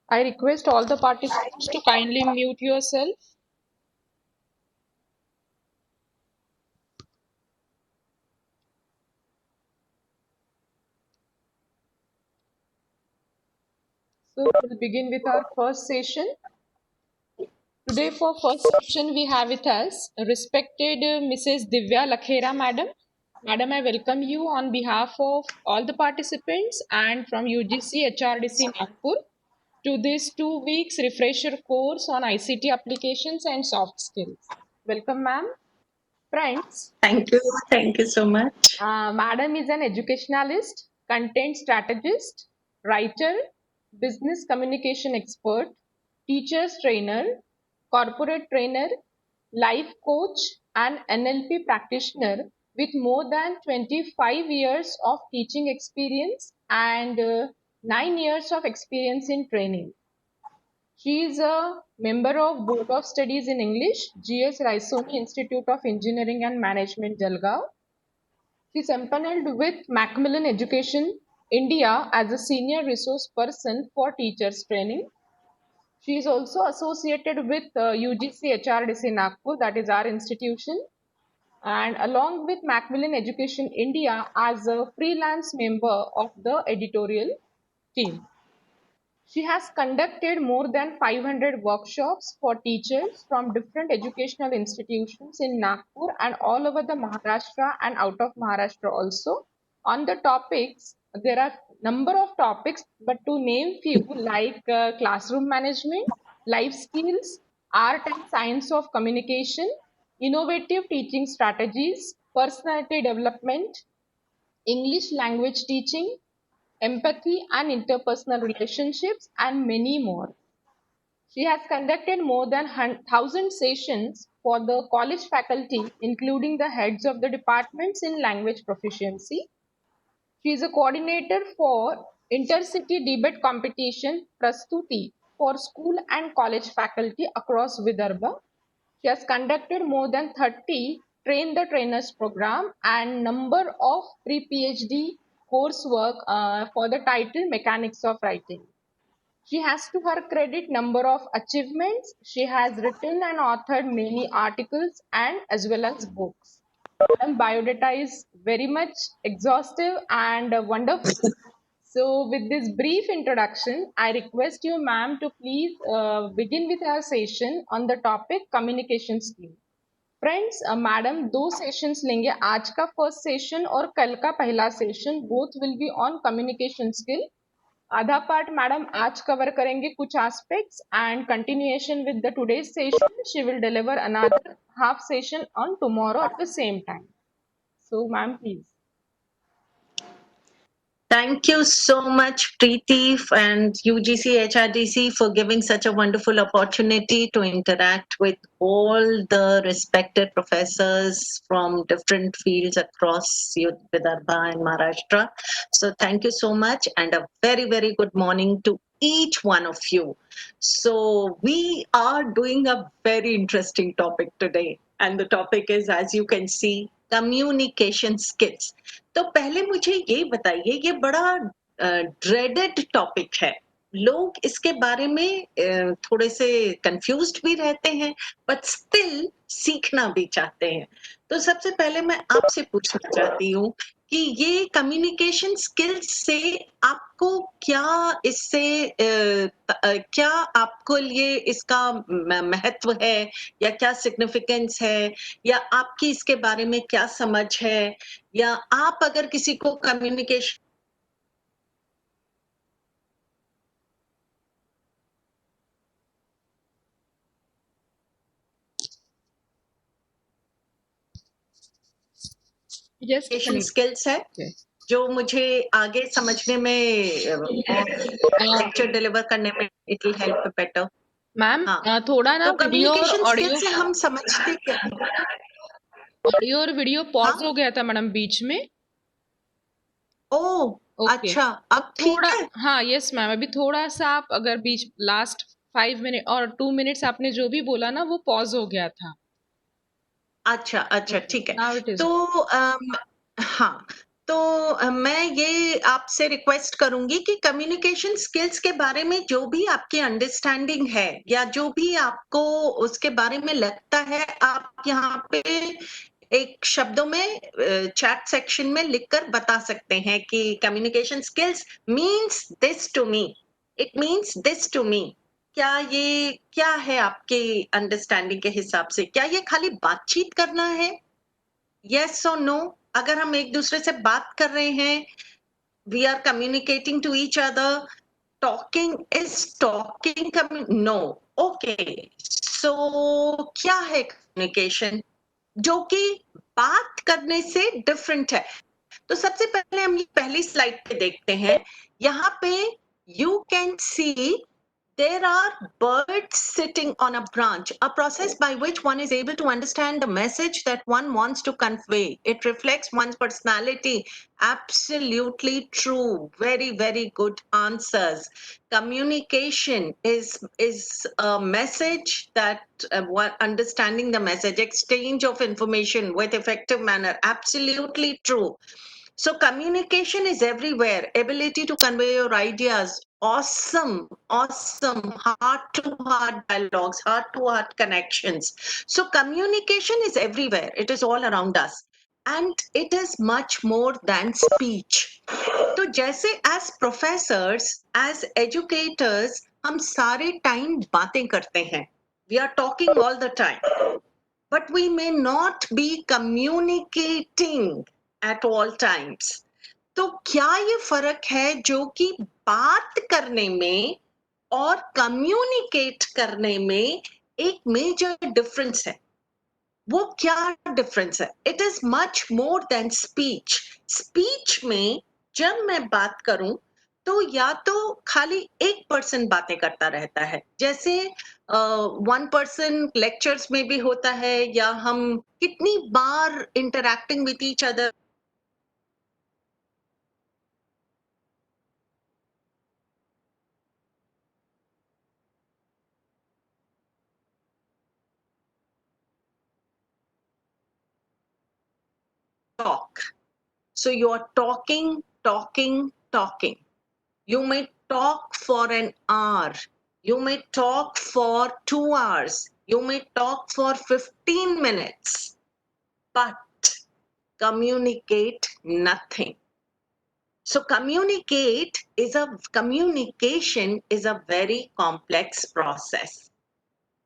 I request all the participants to kindly mute yourself. So we'll begin with our first session. Today for first session we have with us respected Mrs. Divya Lakhera Madam. Madam, I welcome you on behalf of all the participants and from UGC HRDC Nagpur to this 2 weeks refresher course on ICT applications and soft skills. Welcome, ma'am. Friends, Thank you. Thank you so much. Madam is an educationalist, content strategist, writer, business communication expert, teachers trainer, corporate trainer, life coach, and NLP practitioner with more than 25 years of teaching experience and 9 years of experience in training. She is a member of Board of Studies in English, GS Raisoni Institute of Engineering and Management, Jalgaon. She is empaneled with Macmillan Education India as a senior resource person for teachers training. She is also associated with UGC HRDC Nagpur, that is our institution, and along with Macmillan Education India as a freelance member of the editorial team. She has conducted more than 500 workshops for teachers from different educational institutions in Nagpur and all over the Maharashtra and out of Maharashtra also. On the topics, there are number of topics, but to name few like classroom management, life skills, art and science of communication, innovative teaching strategies, personality development, English language teaching, empathy and interpersonal relationships, and many more. She has conducted more than 1,000 sessions for the college faculty, including the heads of the departments in language proficiency. She is a coordinator for intercity debate competition Prastuti for school and college faculty across Vidarbha. She has conducted more than 30 Train the Trainers program and number of pre-PhD coursework for the title Mechanics of Writing. She has to her credit number of achievements. She has written and authored many articles and as well as books. Madam biodata is very much exhaustive and wonderful. So, with this brief introduction, I request you, ma'am, to please begin with our session on the topic communication skill. Friends madam दो sessions लेंगे आज का first session और कल का पहला session both will be on communication skill आधा part madam आज कवर करेंगे कुछ aspects and continuation with the today's session she will deliver another half session on tomorrow at the same time so ma'am please Thank you so much, Preeti and UGC HRDC for giving such a wonderful opportunity to interact with all the respected professors from different fields across Vidarbha and Maharashtra. So thank you so much and a very, very good morning to each one of you. So we are doing a very interesting topic today. And the topic is, as you can see, communication skills. तो पहले मुझे ये बताइए, ये बड़ा dreaded topic है, लोग इसके बारे में थोड़े से कंफ्यूज्ड भी रहते हैं बट स्टिल सीखना भी चाहते हैं। तो सबसे पहले मैं आपसे पूछना चाहती हूँ कि ये कम्युनिकेशन स्किल्स से आपको क्या इससे क्या आपको लिए इसका महत्व है या क्या सिग्निफिकेंस है या आपकी इसके बारे में क्या समझ है या आप अगर किसी को कम्युनिकेशन यस स्किल्स है जो मुझे आगे समझने में लेक्चर डिलीवर करने में it will help better. Ma'am थोड़ा ना तो वीडियो और कम्युनिकेशन स्किल ऑडियो से हम समझते क्या? ऑडियो और वीडियो पॉज हो गया था मैडम बीच में। ओह अच्छा, अब ठीक थोड़ा है? हाँ यस मैम अभी थोड़ा सा आप अगर बीच लास्ट 5 मिनट और 2 मिनट्स आपने जो भी बोला ना वो पॉज हो गया था। अच्छा अच्छा ठीक है। नाउ इट इज तो हाँ, तो मैं ये आपसे रिक्वेस्ट करूंगी कि कम्युनिकेशन स्किल्स के बारे में जो भी आपकी अंडरस्टैंडिंग है या जो भी आपको उसके बारे में लगता है, आप यहाँ पे एक शब्दों में चैट सेक्शन में लिखकर बता सकते हैं कि communication skills means this to me, it means this to me. क्या है आपके अंडरस्टैंडिंग के हिसाब से? क्या ये खाली बातचीत करना है? यस और नो? अगर हम एक दूसरे से बात कर रहे हैं, we are communicating to each other, talking is talking, no? Okay, so क्या है कम्युनिकेशन जो कि बात करने से डिफरेंट है? तो सबसे पहले हम ये पहली स्लाइड पे देखते हैं। यहाँ पे you can see there are birds sitting on a branch, a process by which one is able to understand the message that one wants to convey. It reflects one's personality. Absolutely true. Very, very good answers. Communication is a message that understanding the message, exchange of information with effective manner. Absolutely true. So communication is everywhere. Ability to convey your ideas. Awesome, awesome. Heart to heart dialogues, heart to heart connections. So communication is everywhere. It is all around us. And it is much more than speech. तो जैसे as professors, as educators, हम सारे time बातें करते हैं. We are talking all the time. But we may not be communicating at all times. तो क्या ये फर्क है जो कि बात करने में और कम्युनिकेट करने में एक मेजर डिफरेंस है? वो क्या डिफरेंस है? It is much more than speech. Speech में जब मैं बात करूं तो या तो खाली एक पर्सन बातें करता रहता है, जैसे वन पर्सन लेक्चर्स में भी होता है, या हम कितनी बार interacting with each other talk. So you are talking, talking, talking. You may talk for an hour. You may talk for 2 hours. You may talk for 15 minutes, but communicate nothing. So communication is a very complex process.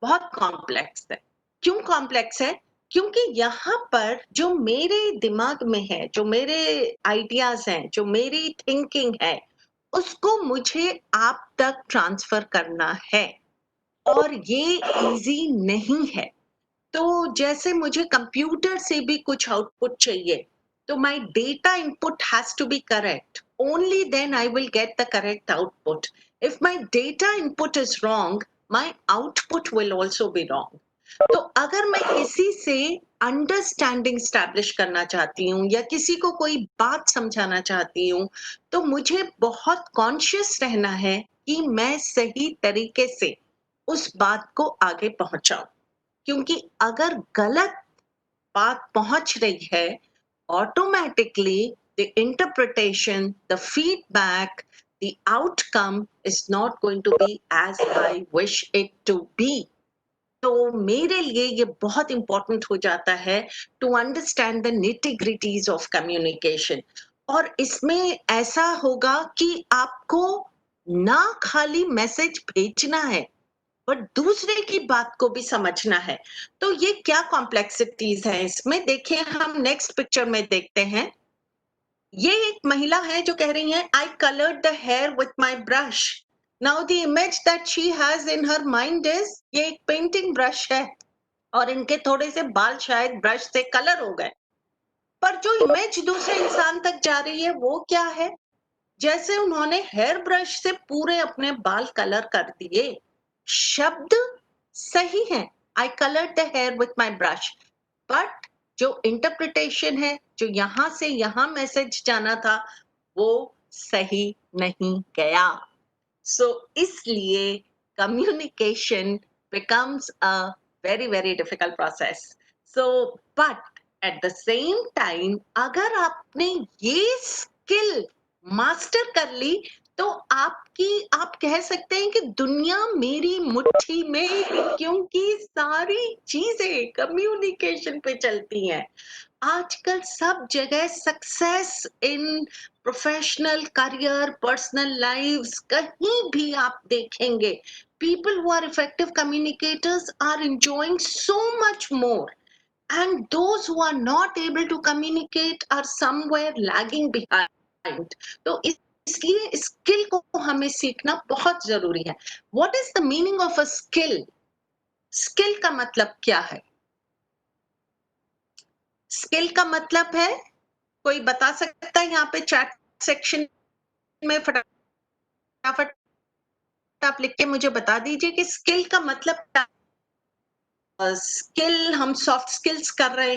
बहुत complex है. क्यों complex है? क्योंकि यहाँ पर जो मेरे दिमाग में है, जो मेरे आइडियाज हैं, जो मेरी थिंकिंग है, उसको मुझे आप तक ट्रांसफर करना है, और ये इजी नहीं है. तो जैसे मुझे कंप्यूटर से भी कुछ आउटपुट चाहिए, तो my data input has to be correct. Only then I will get the correct output. If my data input is wrong, my output will also be wrong. तो अगर मैं किसी से अंडरस्टैंडिंग स्टैब्लिश करना चाहती हूँ या किसी को कोई बात समझाना चाहती हूँ, तो मुझे बहुत कॉन्शियस रहना है कि मैं सही तरीके से उस बात को आगे पहुंचाऊं. क्योंकि अगर गलत बात पहुंच रही है, automatically the interpretation, the feedback, the outcome is not going to be as I wish it to be. तो मेरे लिए ये बहुत इंपॉर्टेंट हो जाता है to understand the nitty gritties of communication. और इसमें ऐसा होगा कि आपको ना खाली मैसेज भेजना है, बट दूसरे की बात को भी समझना है. तो ये क्या कॉम्प्लेक्सिटीज हैं इसमें? देखिए, हम नेक्स्ट पिक्चर में देखते हैं. ये एक महिला है जो कह रही है, I coloured the hair with my brush. Now the image that she has in her mind is, ये एक पेंटिंग ब्रश है और इनके थोड़े से बाल शायद ब्रश से कलर हो गए. पर जो इमेज दूसरे इंसान तक जा रही है वो क्या है? जैसे उन्होंने हेयर ब्रश से पूरे अपने बाल कलर कर दिए. शब्द सही है, I coloured the hair with my brush, but जो इंटरप्रिटेशन है, जो यहां से यहां मैसेज जाना था, वो सही नहीं गया. सो इसलिए communication becomes a very very difficult process. So but at the same time अगर आपने ये स्किल मास्टर कर ली तो आप कह सकते हैं कि दुनिया मेरी मुट्ठी में है, क्योंकि सारी चीजें कम्युनिकेशन पे चलती हैं। आजकल सब जगह success in professional career, personal lives, कहीं भी आप देखेंगे, people who are effective communicators are enjoying so much more, and those who are not able to communicate are somewhere lagging behind. तो इसलिए स्किल को हमें सीखना बहुत जरूरी है। What is the meaning of a skill? Skill का मतलब क्या है? स्किल का मतलब है, कोई बता सकता है यहाँ पे चैट सेक्शन में? फटाफट आप लिख के मुझे बता दीजिए कि स्किल का मतलब क्या। स्किल हम सॉफ्ट स्किल्स कर रहे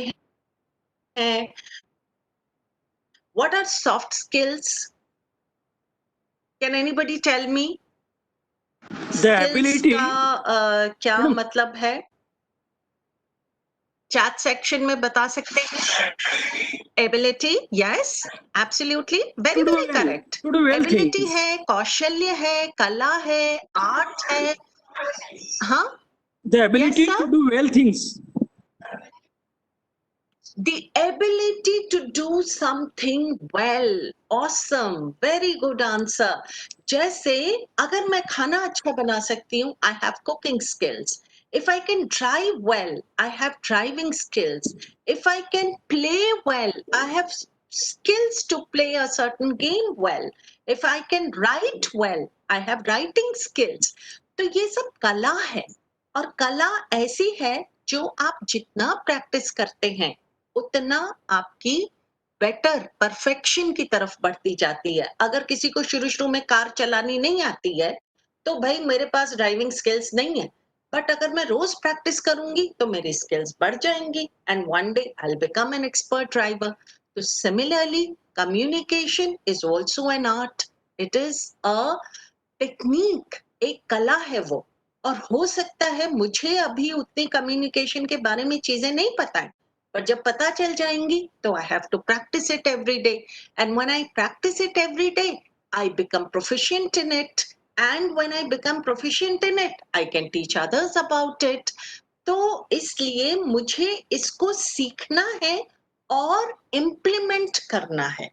हैं। What are soft skills? Can anybody tell me? The skills ability, का क्या madam, मतलब है? चैट सेक्शन में बता सकते हैं? Ability, yes, absolutely, very to do very well, correct. to do well ability things. है, कौशल्य है, कला है, आर्ट है। हाँ, The yes ability sir. to do well things. The ability to do something well. Awesome, very good answer. जैसे अगर मैं खाना अच्छा बना सकती हूँ, I have cooking skills. If I can drive well, I have driving skills. If I can play well, I have skills to play a certain game well. If I can write well, I have writing skills. तो ये सब कला है, और कला ऐसी है जो आप जितना प्रैक्टिस करते हैं उतना आपकी बेटर परफेक्शन की तरफ बढ़ती जाती है। अगर किसी को शुरू शुरू में कार चलानी नहीं आती है तो भाई मेरे पास ड्राइविंग स्किल्स नहीं है, बट अगर मैं रोज प्रैक्टिस करूंगी तो मेरी स्किल्स बढ़ जाएंगी and one day I will become an expert driver. तो similarly communication is also an art, it is a technique, एक कला है वो। और हो सकता है मुझे अभी उतनी कम्युनिकेशन के बारे में चीजें नहीं पता है, पर जब पता चल जाएंगी तो I have to practise it every day, and when I practise it every day I become proficient in it, and when I become proficient in it I can teach others about it. तो इसलिए मुझे इसको सीखना है और implement करना है।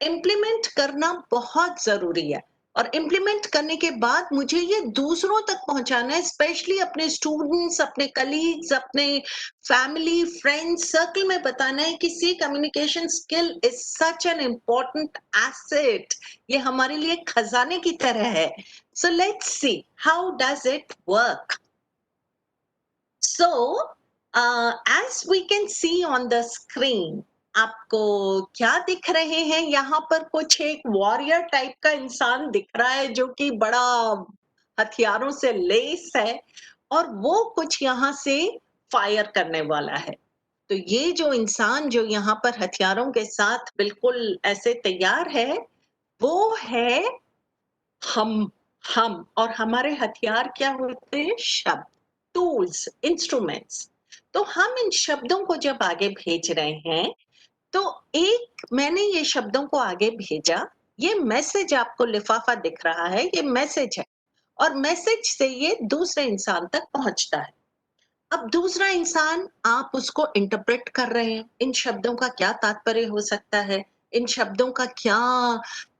Implement करना बहुत जरूरी है, और इम्प्लीमेंट करने के बाद मुझे ये दूसरों तक पहुंचाना है, स्पेशली अपने स्टूडेंट्स, अपने कलीग्स, अपने फैमिली फ्रेंड्स सर्कल में बताना है कि see communication skill is such an important asset. ये हमारे लिए खजाने की तरह है। So let's see how does it work. So, as we can see on the screen, आपको क्या दिख रहे हैं? यहाँ पर कुछ एक वॉरियर टाइप का इंसान दिख रहा है जो कि बड़ा हथियारों से लेस है, और वो कुछ यहाँ से फायर करने वाला है। तो ये जो इंसान जो यहाँ पर हथियारों के साथ बिल्कुल ऐसे तैयार है, वो है हम। और हमारे हथियार क्या होते हैं? शब्द, टूल्स, इंस्ट्रूमेंट्स। तो हम इन शब्दों को जब आगे भेज रहे हैं तो एक मैंने ये शब्दों को आगे भेजा, ये मैसेज आपको लिफाफा दिख रहा है, ये मैसेज है, और मैसेज से ये दूसरे इंसान तक पहुंचता है। अब दूसरा इंसान, आप उसको इंटरप्रेट कर रहे हैं, इन शब्दों का क्या तात्पर्य हो सकता है, इन शब्दों का क्या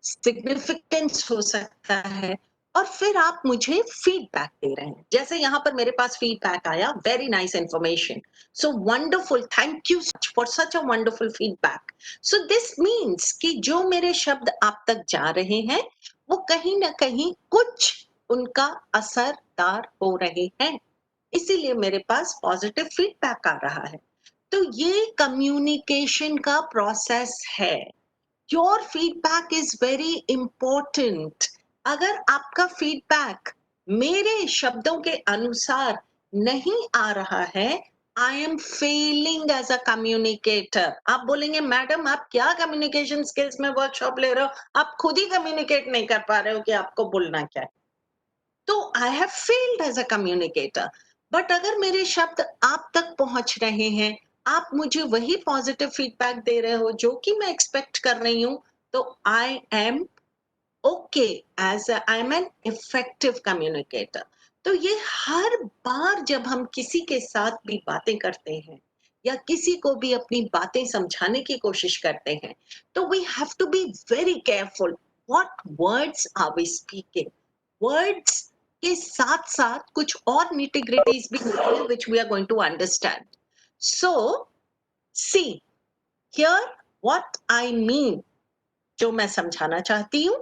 सिग्निफिकेंस हो सकता है, और फिर आप मुझे फीडबैक दे रहे हैं। जैसे यहाँ पर मेरे पास फीडबैक आया, very nice information, so wonderful, thank you for such a wonderful feedback. So this means कि जो मेरे शब्द आप तक जा रहे हैं वो कहीं ना कहीं कुछ उनका असरदार हो रहे हैं, इसीलिए मेरे पास पॉजिटिव फीडबैक आ रहा है। तो ये कम्युनिकेशन का प्रोसेस है। Your feedback is very important. अगर आपका फीडबैक मेरे शब्दों के अनुसार नहीं आ रहा है, I am failing as a communicator. आप बोलेंगे मैडम आप क्या कम्युनिकेशन स्किल्स में वर्कशॉप ले रहे हो, आप खुद ही कम्युनिकेट नहीं कर पा रहे हो कि आपको बोलना क्या है। तो I have failed as a communicator. But अगर मेरे शब्द आप तक पहुंच रहे हैं, आप मुझे वही पॉजिटिव फीडबैक दे रहे हो जो कि मैं एक्सपेक्ट कर रही हूँ, तो I am okay, as I am an effective communicator. तो ये हर बार जब हम किसी के साथ भी बातें करते हैं या किसी को भी अपनी बातें समझाने की कोशिश करते हैं, तो we have to be very careful what words are we speaking. Words के साथ साथ कुछ और निटिग्रिटीज भी होती हैं which we are going to understand. So see here what I mean, जो मैं समझाना चाहती हूँ,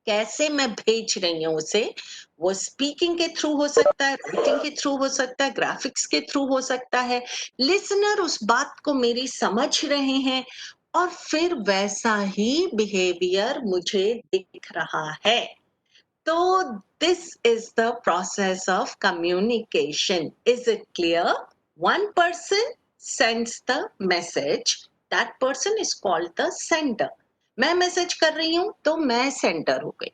कैसे मैं भेज रही हूँ उसे, वो स्पीकिंग के थ्रू हो सकता है, राइटिंग के थ्रू हो सकता है, ग्राफिक्स के थ्रू हो सकता है। लिसनर उस बात को मेरी समझ रहे हैं और फिर वैसा ही बिहेवियर मुझे दिख रहा है। तो this is the process of communication. Is it clear? One person sends the message. That person is called the sender. मैं मैसेज कर रही हूं तो मैं सेंडर हो गई।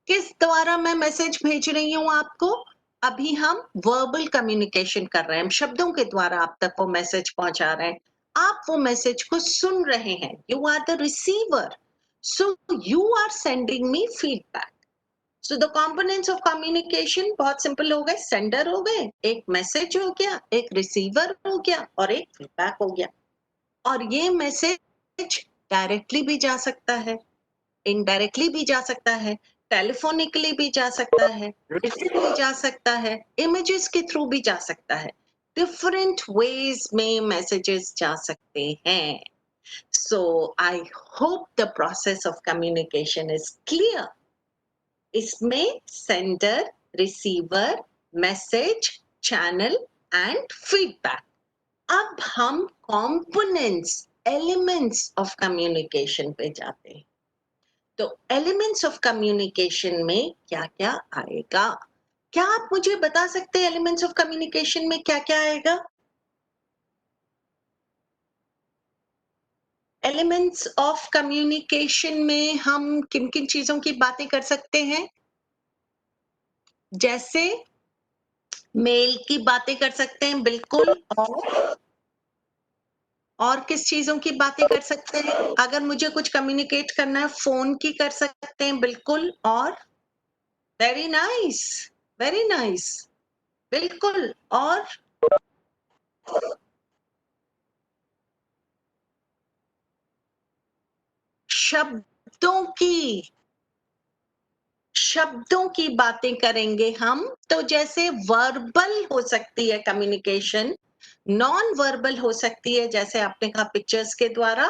किस द्वारा मैं मैसेज भेज रही हूं आपको? अभी हम वर्बल कम्युनिकेशन कर रहे हैं, हम शब्दों के द्वारा आप तक वो मैसेज पहुंचा रहे हैं। आप वो मैसेज को सुन रहे हैं। You are the receiver, so you are sending me feedback. So the components of communication बहुत सिंपल हो गए। सेंडर हो गए, एक मैसेज हो गया, एक रिसीवर हो गया और एक फीडबैक हो गया। और ये मैसेज डायरेक्टली भी जा सकता है, इनडायरेक्टली भी जा सकता है, टेलीफोनिकली भी जा सकता है, रिटन भी जा सकता है, इमेजेस के थ्रू भी जा सकता है। डिफरेंट वेज में मैसेजेस जा सकते हैं। So I hope the process of communication is clear. इसमें sender, receiver, message, channel and feedback. अब हम कंपोनेंट्स, एलिमेंट्स ऑफ कम्युनिकेशन पे जाते हैं। तो एलिमेंट्स ऑफ कम्युनिकेशन में क्या क्या आएगा? क्या आप मुझे बता सकते हैं एलिमेंट्स ऑफ कम्युनिकेशन में क्या क्या आएगा? एलिमेंट्स ऑफ कम्युनिकेशन में हम किन किन चीजों की बातें कर सकते हैं? जैसे मेल की बातें कर सकते हैं, बिल्कुल। और किस चीजों की बातें कर सकते हैं? अगर मुझे कुछ कम्युनिकेट करना है, फोन की कर सकते हैं, बिल्कुल। और वेरी नाइस, वेरी नाइस, बिल्कुल। और शब्दों की बातें करेंगे हम। तो जैसे वर्बल हो सकती है कम्युनिकेशन, नॉन वर्बल हो सकती है जैसे आपने कहा पिक्चर्स के द्वारा,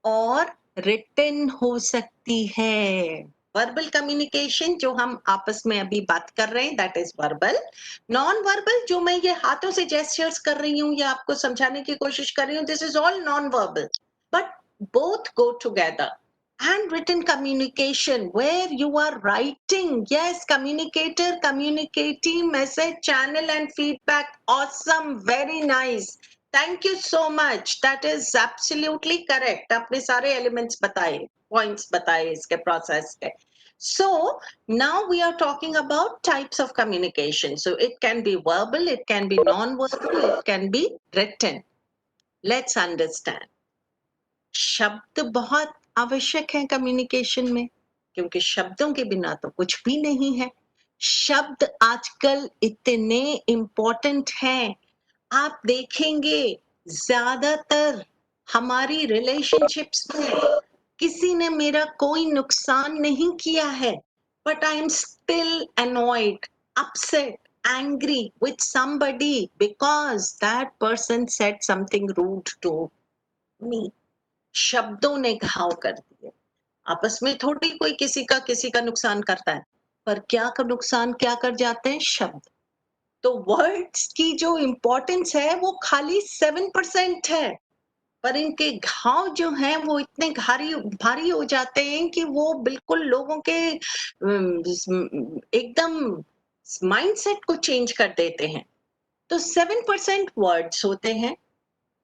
और रिटन हो सकती है। वर्बल कम्युनिकेशन जो हम आपस में अभी बात कर रहे हैं, that is verbal. Non verbal जो मैं ये हाथों से जेस्चर्स कर रही हूँ या आपको समझाने की कोशिश कर रही हूँ, this is all non verbal, but both go together. And written communication where you are writing, yes, communicator, communicating, message, channel and feedback. Awesome, very nice, thank you so much, that is absolutely correct. आपने सारे elements बताए, points बताए इसके process के। So now we are talking about types of communication. So it can be verbal, it can be non-verbal, it can be written. Let's understand. शब्द बहुत आवश्यक है कम्युनिकेशन में, क्योंकि शब्दों के बिना तो कुछ भी नहीं है। शब्द आजकल इतने इम्पोर्टेंट हैं, आप देखेंगे ज्यादातर हमारी रिलेशनशिप्स में किसी ने मेरा कोई नुकसान नहीं किया है, but I am still annoyed, upset, angry with somebody because that person said something rude to me. शब्दों ने घाव कर दिए। आपस में थोड़ी कोई किसी का नुकसान करता है, पर क्या का नुकसान क्या कर जाते हैं? शब्द। तो वर्ड्स की जो इंपॉर्टेंस है वो खाली 7% है, पर इनके घाव जो हैं वो इतने भारी हो जाते हैं कि वो बिल्कुल लोगों के एकदम माइंडसेट को चेंज कर देते हैं। तो 7% वर्ड्स होते हैं,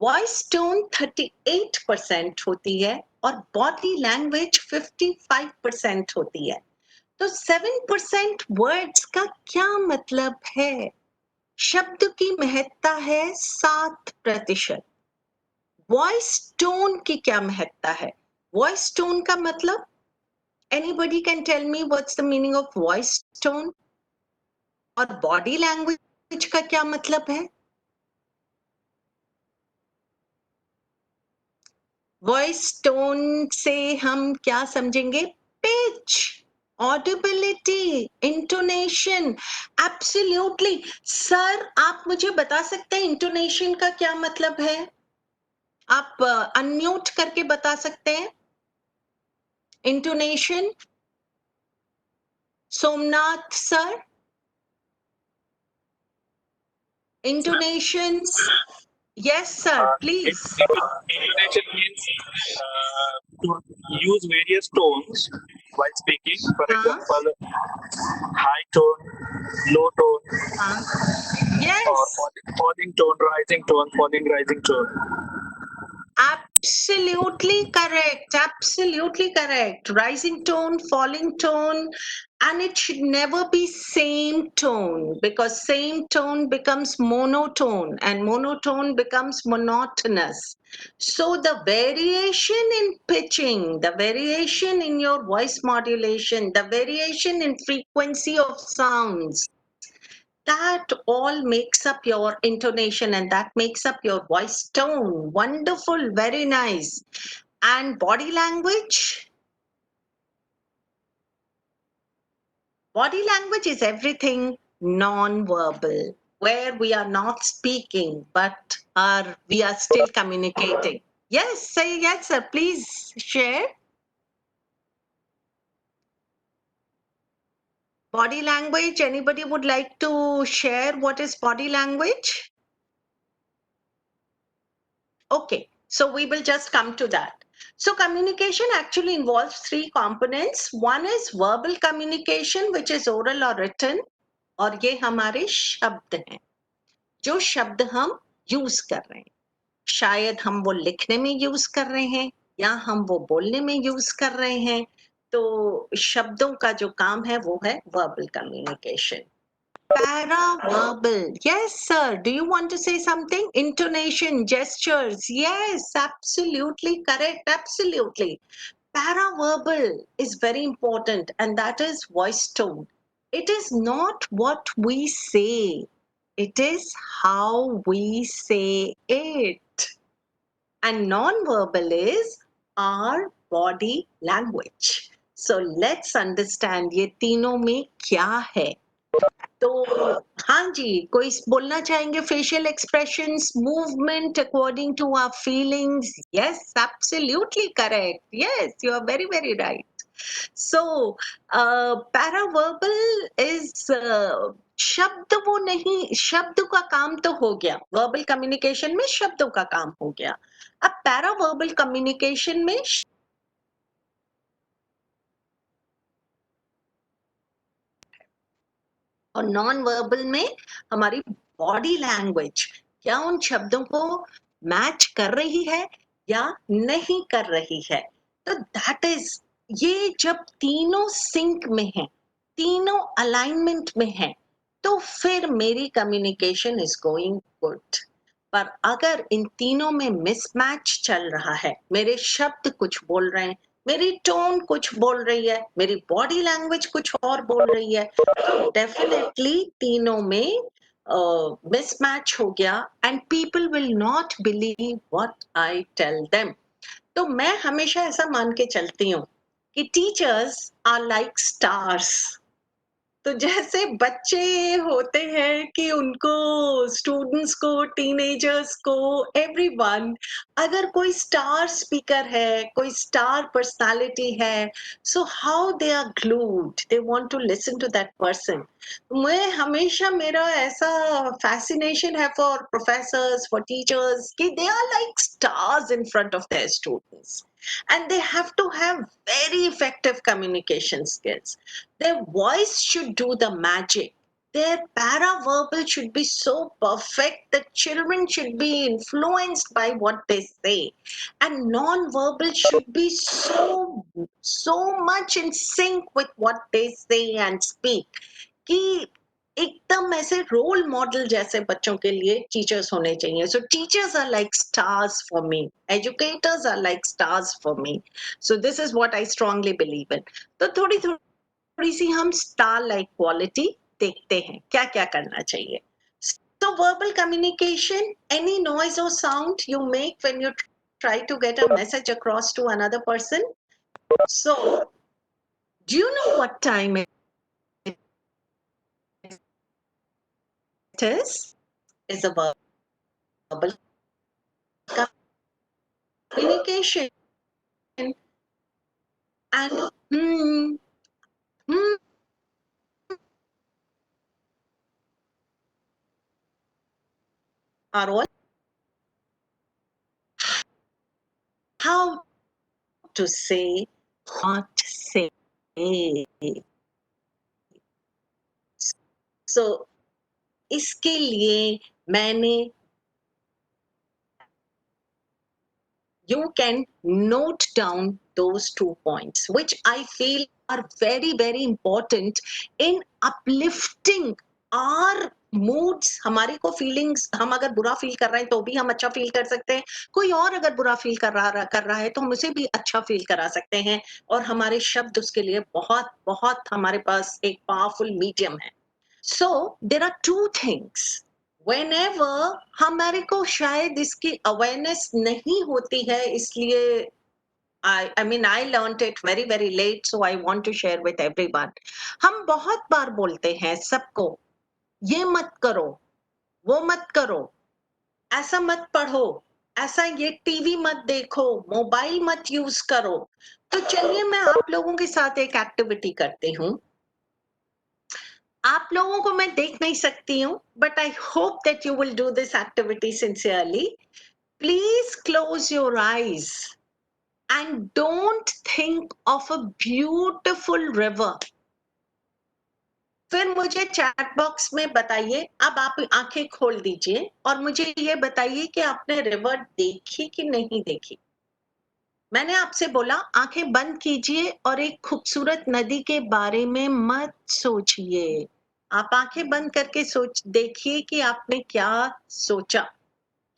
वॉइस टोन 38% होती है और बॉडी लैंग्वेज 55% होती है। तो 7% वर्ड्स का क्या मतलब है? शब्द की महत्ता है 7%। वॉइस टोन की क्या महत्ता है? वॉइस टोन का मतलब, anybody can tell me what's the meaning of voice tone? और बॉडी लैंग्वेज का क्या मतलब है? वॉइस टोन से हम क्या समझेंगे? Pitch, audibility, intonation. Absolutely sir, आप मुझे बता सकते हैं इंटोनेशन का क्या मतलब है? आप अनम्यूट करके बता सकते हैं intonation? Somnath sir, intonation? Yes sir, please. Intonation means to use various tones while speaking. For हाँ, example, high tone, low tone, हाँ, or yes, falling tone, rising tone, falling, rising tone. absolutely correct, absolutely correct. Rising tone, falling tone, and it should never be same tone, because same tone becomes monotone and monotone becomes monotonous. So the variation in pitching, the variation in your voice modulation, the variation in frequency of sounds, that all makes up your intonation and that makes up your voice tone. Wonderful, very nice. And body language? Body language is everything non-verbal, where we are not speaking, but we are still communicating. Yes, say yes, sir. Please share. Body language, anybody would like to share what is body language? Okay, so we will just come to that. So communication actually involves three components. One is verbal communication, which is oral or written, और ये हमारे शब्द हैं, जो शब्द हम use कर रहे हैं. शायद हम वो लिखने में यूज कर रहे हैं या हम वो बोलने में यूज कर रहे हैं. तो शब्दों का जो काम है वो है verbal communication. Paraverbal. Yes, sir. Do you want to say something? Intonation, gestures. Yes, absolutely correct. Absolutely. Paraverbal is very important, and that is voice tone. It is not what we say, it is how we say it. And non-verbal is our body language. So let's understand ये तीनों में क्या है. तो हाँ जी, कोई बोलना चाहेंगे? Facial expressions, movement according to our feelings. Yes, absolutely correct. Yes, you are very very right. So paraverbal is, शब्द वो नहीं, शब्द का काम तो हो गया, वर्बल कम्युनिकेशन में शब्दों का काम हो गया. अब पैरावर्बल कम्युनिकेशन में और नॉन वर्बल में हमारी बॉडी लैंग्वेज क्या उन शब्दों को मैच कर रही है या नहीं कर रही है. तो दैट इज, ये जब तीनों सिंक में है, तीनों अलाइनमेंट में है, तो फिर मेरी कम्युनिकेशन इज गोइंग गुड. पर अगर इन तीनों में मिसमैच चल रहा है, मेरे शब्द कुछ बोल रहे हैं, मेरी टोन कुछ बोल रही है, मेरी बॉडी लैंग्वेज कुछ और बोल रही है, तो डेफिनेटली तीनों में मिसमैच हो गया and people will not believe what I tell them. तो मैं हमेशा ऐसा मान के चलती हूँ कि टीचर्स आर लाइक स्टार्स. तो जैसे बच्चे होते हैं कि उनको, स्टूडेंट्स को, टीनेजर्स को, एवरीवन, अगर कोई स्टार स्पीकर है, कोई स्टार पर्सनालिटी है, so how they are glued, they want to listen to that person. मैं हमेशा, मेरा ऐसा फैसिनेशन है फॉर प्रोफेसर्स, फॉर टीचर्स, कि they are like stars in front of their students, and they have to have very effective communication skills. Their voice should do the magic. Their paraverbal should be so perfect that children should be influenced by what they say. And non-verbal should be so much in sync with what they say and speak. कि एकदम ऐसे role model जैसे बच्चों के लिए teachers होने चाहिए. So teachers are like stars for me, educators are like stars for me. So this is what I strongly believe in. तो थोड़ी सी हम स्टार लाइक क्वालिटी देखते हैं, क्या क्या करना चाहिए. So verbal communication, any noise or sound you make when you try to get a message across to another person. So do you know what time it is? Is a verbal communication. And are all how to say, what to say. So इसके लिए मैंने you can note down those 2 points which I feel are very very important in uplifting our moods. हमारे को feelings, हम अगर बुरा feel कर रहे हैं तो भी हम अच्छा फील कर सकते हैं, कोई और अगर बुरा फील कर रहा है तो हम उसे भी अच्छा फील करा सकते हैं, और हमारे शब्द उसके लिए बहुत बहुत हमारे पास एक पावरफुल मीडियम है. So there are 2 things. Whenever हमारे को शायद इसकी अवेयरनेस नहीं होती है, इसलिए I mean I learned it very very late, so I want to share with everyone. हम बहुत बार बोलते हैं सबको, ये मत करो, वो मत करो, ऐसा मत पढ़ो, ऐसा ये टीवी मत देखो, मोबाइल मत यूज करो. तो चलिए मैं आप लोगों के साथ एक एक्टिविटी करती हूँ. आप लोगों को मैं देख नहीं सकती हूँ, but I hope that you will do this activity sincerely. Please close your eyes and don't think of a beautiful river. फिर मुझे चैट बॉक्स में बताइए, अब आप आंखें खोल दीजिए और मुझे ये बताइए कि आपने रिवर देखी कि नहीं देखी. मैंने आपसे बोला आंखें बंद कीजिए और एक खूबसूरत नदी के बारे में मत सोचिए. आप आंखें बंद करके देखिए कि आपने क्या सोचा.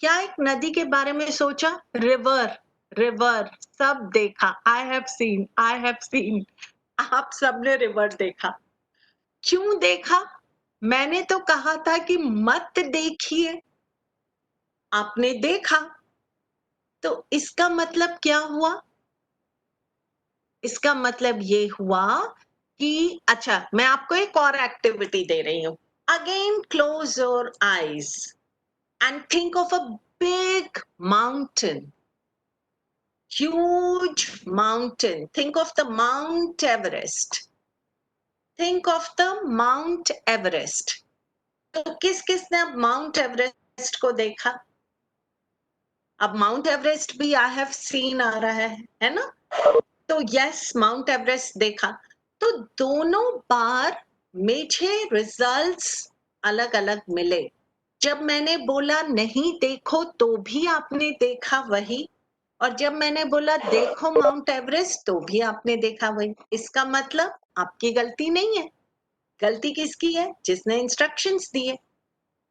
क्या एक नदी के बारे में सोचा? रिवर, रिवर, सब देखा. I have seen. आप सबने रिवर देखा. क्यों देखा? मैंने तो कहा था कि मत देखिए, आपने देखा. तो इसका मतलब क्या हुआ? इसका मतलब ये हुआ कि अच्छा, मैं आपको एक और एक्टिविटी दे रही हूं. Again close your eyes and think of a big mountain, huge mountain. Think of the Mount Everest. Think of the Mount Everest. तो किस किसने अब माउंट एवरेस्ट को देखा? अब माउंट एवरेस्ट भी आई हैव सीन आ रहा है ना? तो यस, माउंट एवरेस्ट देखा. तो दोनों बार मुझे रिजल्ट्स अलग अलग मिले. जब मैंने बोला नहीं देखो तो भी आपने देखा वही, और जब मैंने बोला देखो माउंट एवरेस्ट तो भी आपने देखा वही. इसका मतलब आपकी गलती नहीं है. गलती किसकी है? जिसने इंस्ट्रक्शंस दिए.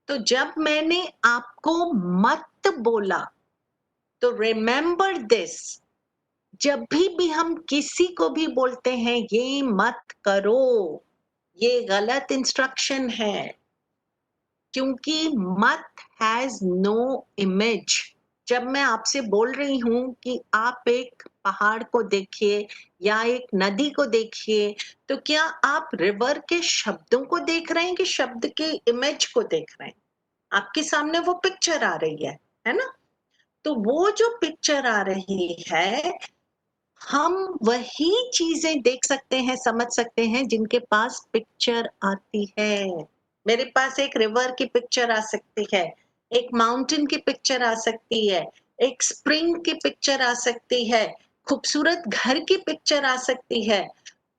तो जब मैंने आपको मत बोला तो रिमेंबर दिस, जब भी हम किसी को भी बोलते हैं ये मत करो, ये गलत इंस्ट्रक्शन है, क्योंकि मत हैज नो इमेज. जब मैं आपसे बोल रही हूं कि आप एक पहाड़ को देखिए या एक नदी को देखिए, तो क्या आप रिवर के शब्दों को देख रहे हैं कि शब्द के इमेज को देख रहे हैं? आपके सामने वो पिक्चर आ रही है ना? तो वो जो पिक्चर आ रही है, हम वही चीजें देख सकते हैं, समझ सकते हैं जिनके पास पिक्चर आती है. मेरे पास एक रिवर की पिक्चर आ सकती है, एक माउंटेन की पिक्चर आ सकती है, एक स्प्रिंग की पिक्चर आ सकती है, खूबसूरत घर की पिक्चर आ सकती है,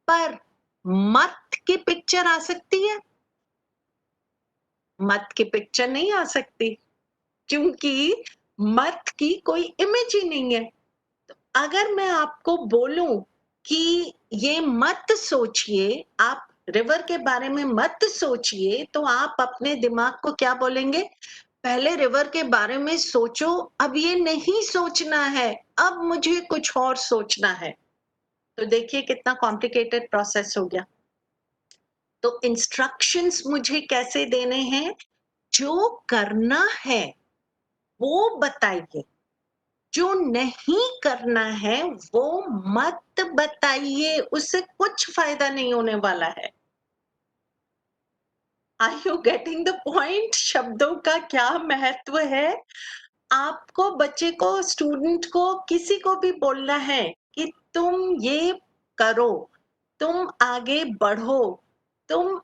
पर मत की पिक्चर आ सकती है? मत की पिक्चर नहीं आ सकती, क्योंकि मत की कोई इमेज ही नहीं है. तो अगर मैं आपको बोलूं कि ये मत सोचिए, आप रिवर के बारे में मत सोचिए, तो आप अपने दिमाग को क्या बोलेंगे? पहले रिवर के बारे में सोचो, अब ये नहीं सोचना है, अब मुझे कुछ और सोचना है। तो देखिए कितना कॉम्प्लिकेटेड प्रोसेस हो गया। तो इंस्ट्रक्शंस मुझे कैसे देने हैं? जो करना है वो बताइए, जो नहीं करना है वो मत बताइए, उससे कुछ फायदा नहीं होने वाला है। Are you getting the point? शब्दों का क्या महत्व है? आपको, बच्चे को, स्टूडेंट को, किसी को भी बोलना है कि तुम ये करो, तुम आगे बढ़ो, तुम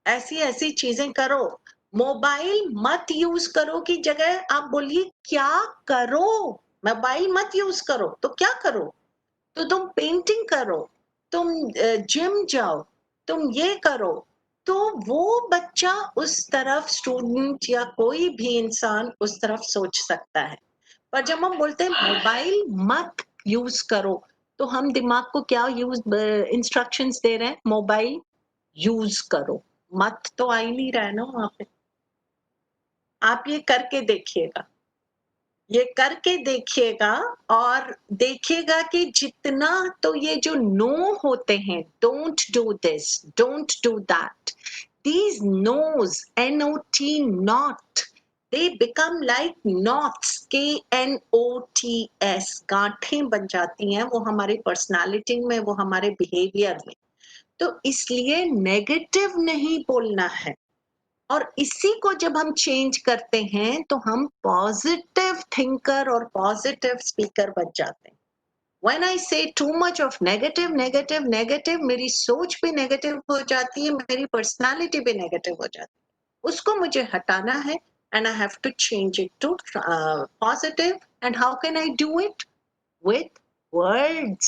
ऐसी ऐसी चीजें करो। मोबाइल मत यूज करो की जगह आप बोलिए क्या करो। मोबाइल मत यूज करो तो क्या करो? तो तुम पेंटिंग करो, तुम जिम जाओ, तुम ये करो। तो वो बच्चा उस तरफ, स्टूडेंट या कोई भी इंसान उस तरफ सोच सकता है। पर जब हम बोलते हैं मोबाइल मत यूज करो, तो हम दिमाग को क्या इंस्ट्रक्शंस दे रहे हैं? मोबाइल यूज करो, मत तो आ ही नहीं रहा है ना वहां पे। आप ये करके देखिएगा, ये करके देखिएगा और देखिएगा कि जितना, तो ये जो नो होते हैं, don't do this, don't do that, these no's, N-O-T, not, they become like knots, K-N-O-T-S, गांठें बन जाती हैं वो हमारी पर्सनालिटी में, वो हमारे बिहेवियर में। तो इसलिए नेगेटिव नहीं बोलना है, और इसी को जब हम चेंज करते हैं तो हम पॉजिटिव थिंकर और पॉजिटिव स्पीकर बन जाते हैं। When I say too much of negative, negative, negative, मेरी सोच भी नेगेटिव हो जाती है, मेरी पर्सनालिटी भी नेगेटिव हो जाती है। उसको मुझे हटाना है, and I have to change it to positive. And how can I do it? With words,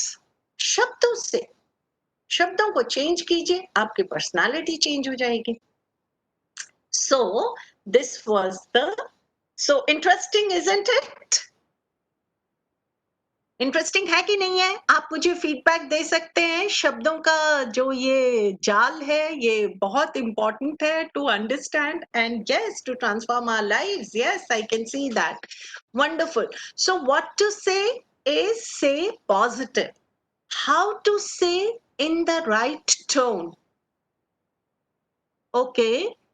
शब्दों से। शब्दों को चेंज कीजिए, आपकी पर्सनालिटी चेंज हो जाएगी। So this was so interesting, isn't it? Interesting है कि नहीं है? आप मुझे फीडबैक दे सकते हैं। शब्दों का जो ये जाल है, ये बहुत इंपॉर्टेंट है to understand and yes, to transform our lives. Yes, I can see that. Wonderful. So what to say is say positive. How to say in the right tone. Okay,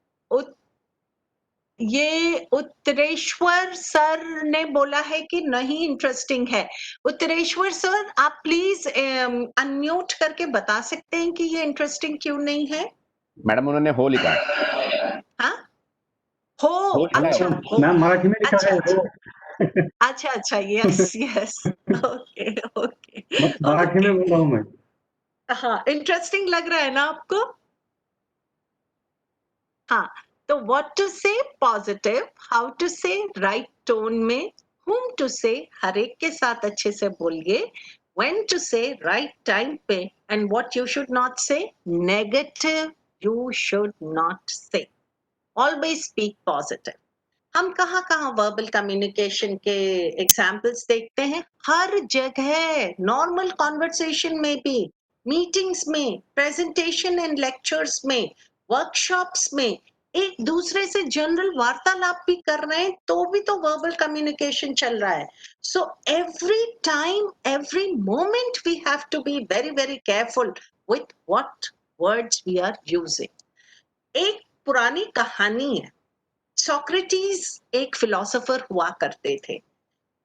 ये उत्तरेश्वर सर ने बोला है कि नहीं interesting है। Uttareshwar sir, आप please unmute करके बता सकते हैं कि ये इंटरेस्टिंग क्यों नहीं है? मैडम उन्होंने हो लिखा है। हाँ, हो, लिखा है। अच्छा, हो, मैम मराठी में लिखा अच्छा, है अच्छा, हो। अच्छा, अच्छा, yes, yes, okay, okay, Marathi में ओके। बोल रहा हूँ मैं। हाँ, इंटरेस्टिंग लग रहा है ना आपको? हाँ, तो व्हाट टू से पॉजिटिव, हाउ टू से राइट टोन में, whom टू से हर एक के साथ अच्छे से बोलिए, when टू से राइट टाइम पे, and what you should not say, negative you should not say, always speak positive. हम कहाँ कहाँ वर्बल कम्युनिकेशन के एग्जाम्पल्स देखते हैं? हर जगह, नॉर्मल कॉन्वर्सेशन में भी, मीटिंग्स में, प्रेजेंटेशन एंड लेक्चर्स में, वर्कशॉप्स में, एक दूसरे से जनरल वार्तालाप भी कर रहे हैं तो भी तो वर्बल कम्युनिकेशन चल रहा है। So every time, every moment we have to be very very careful with what words we are using. एक पुरानी कहानी है। सोक्रेटिस एक फिलोसोफर हुआ करते थे।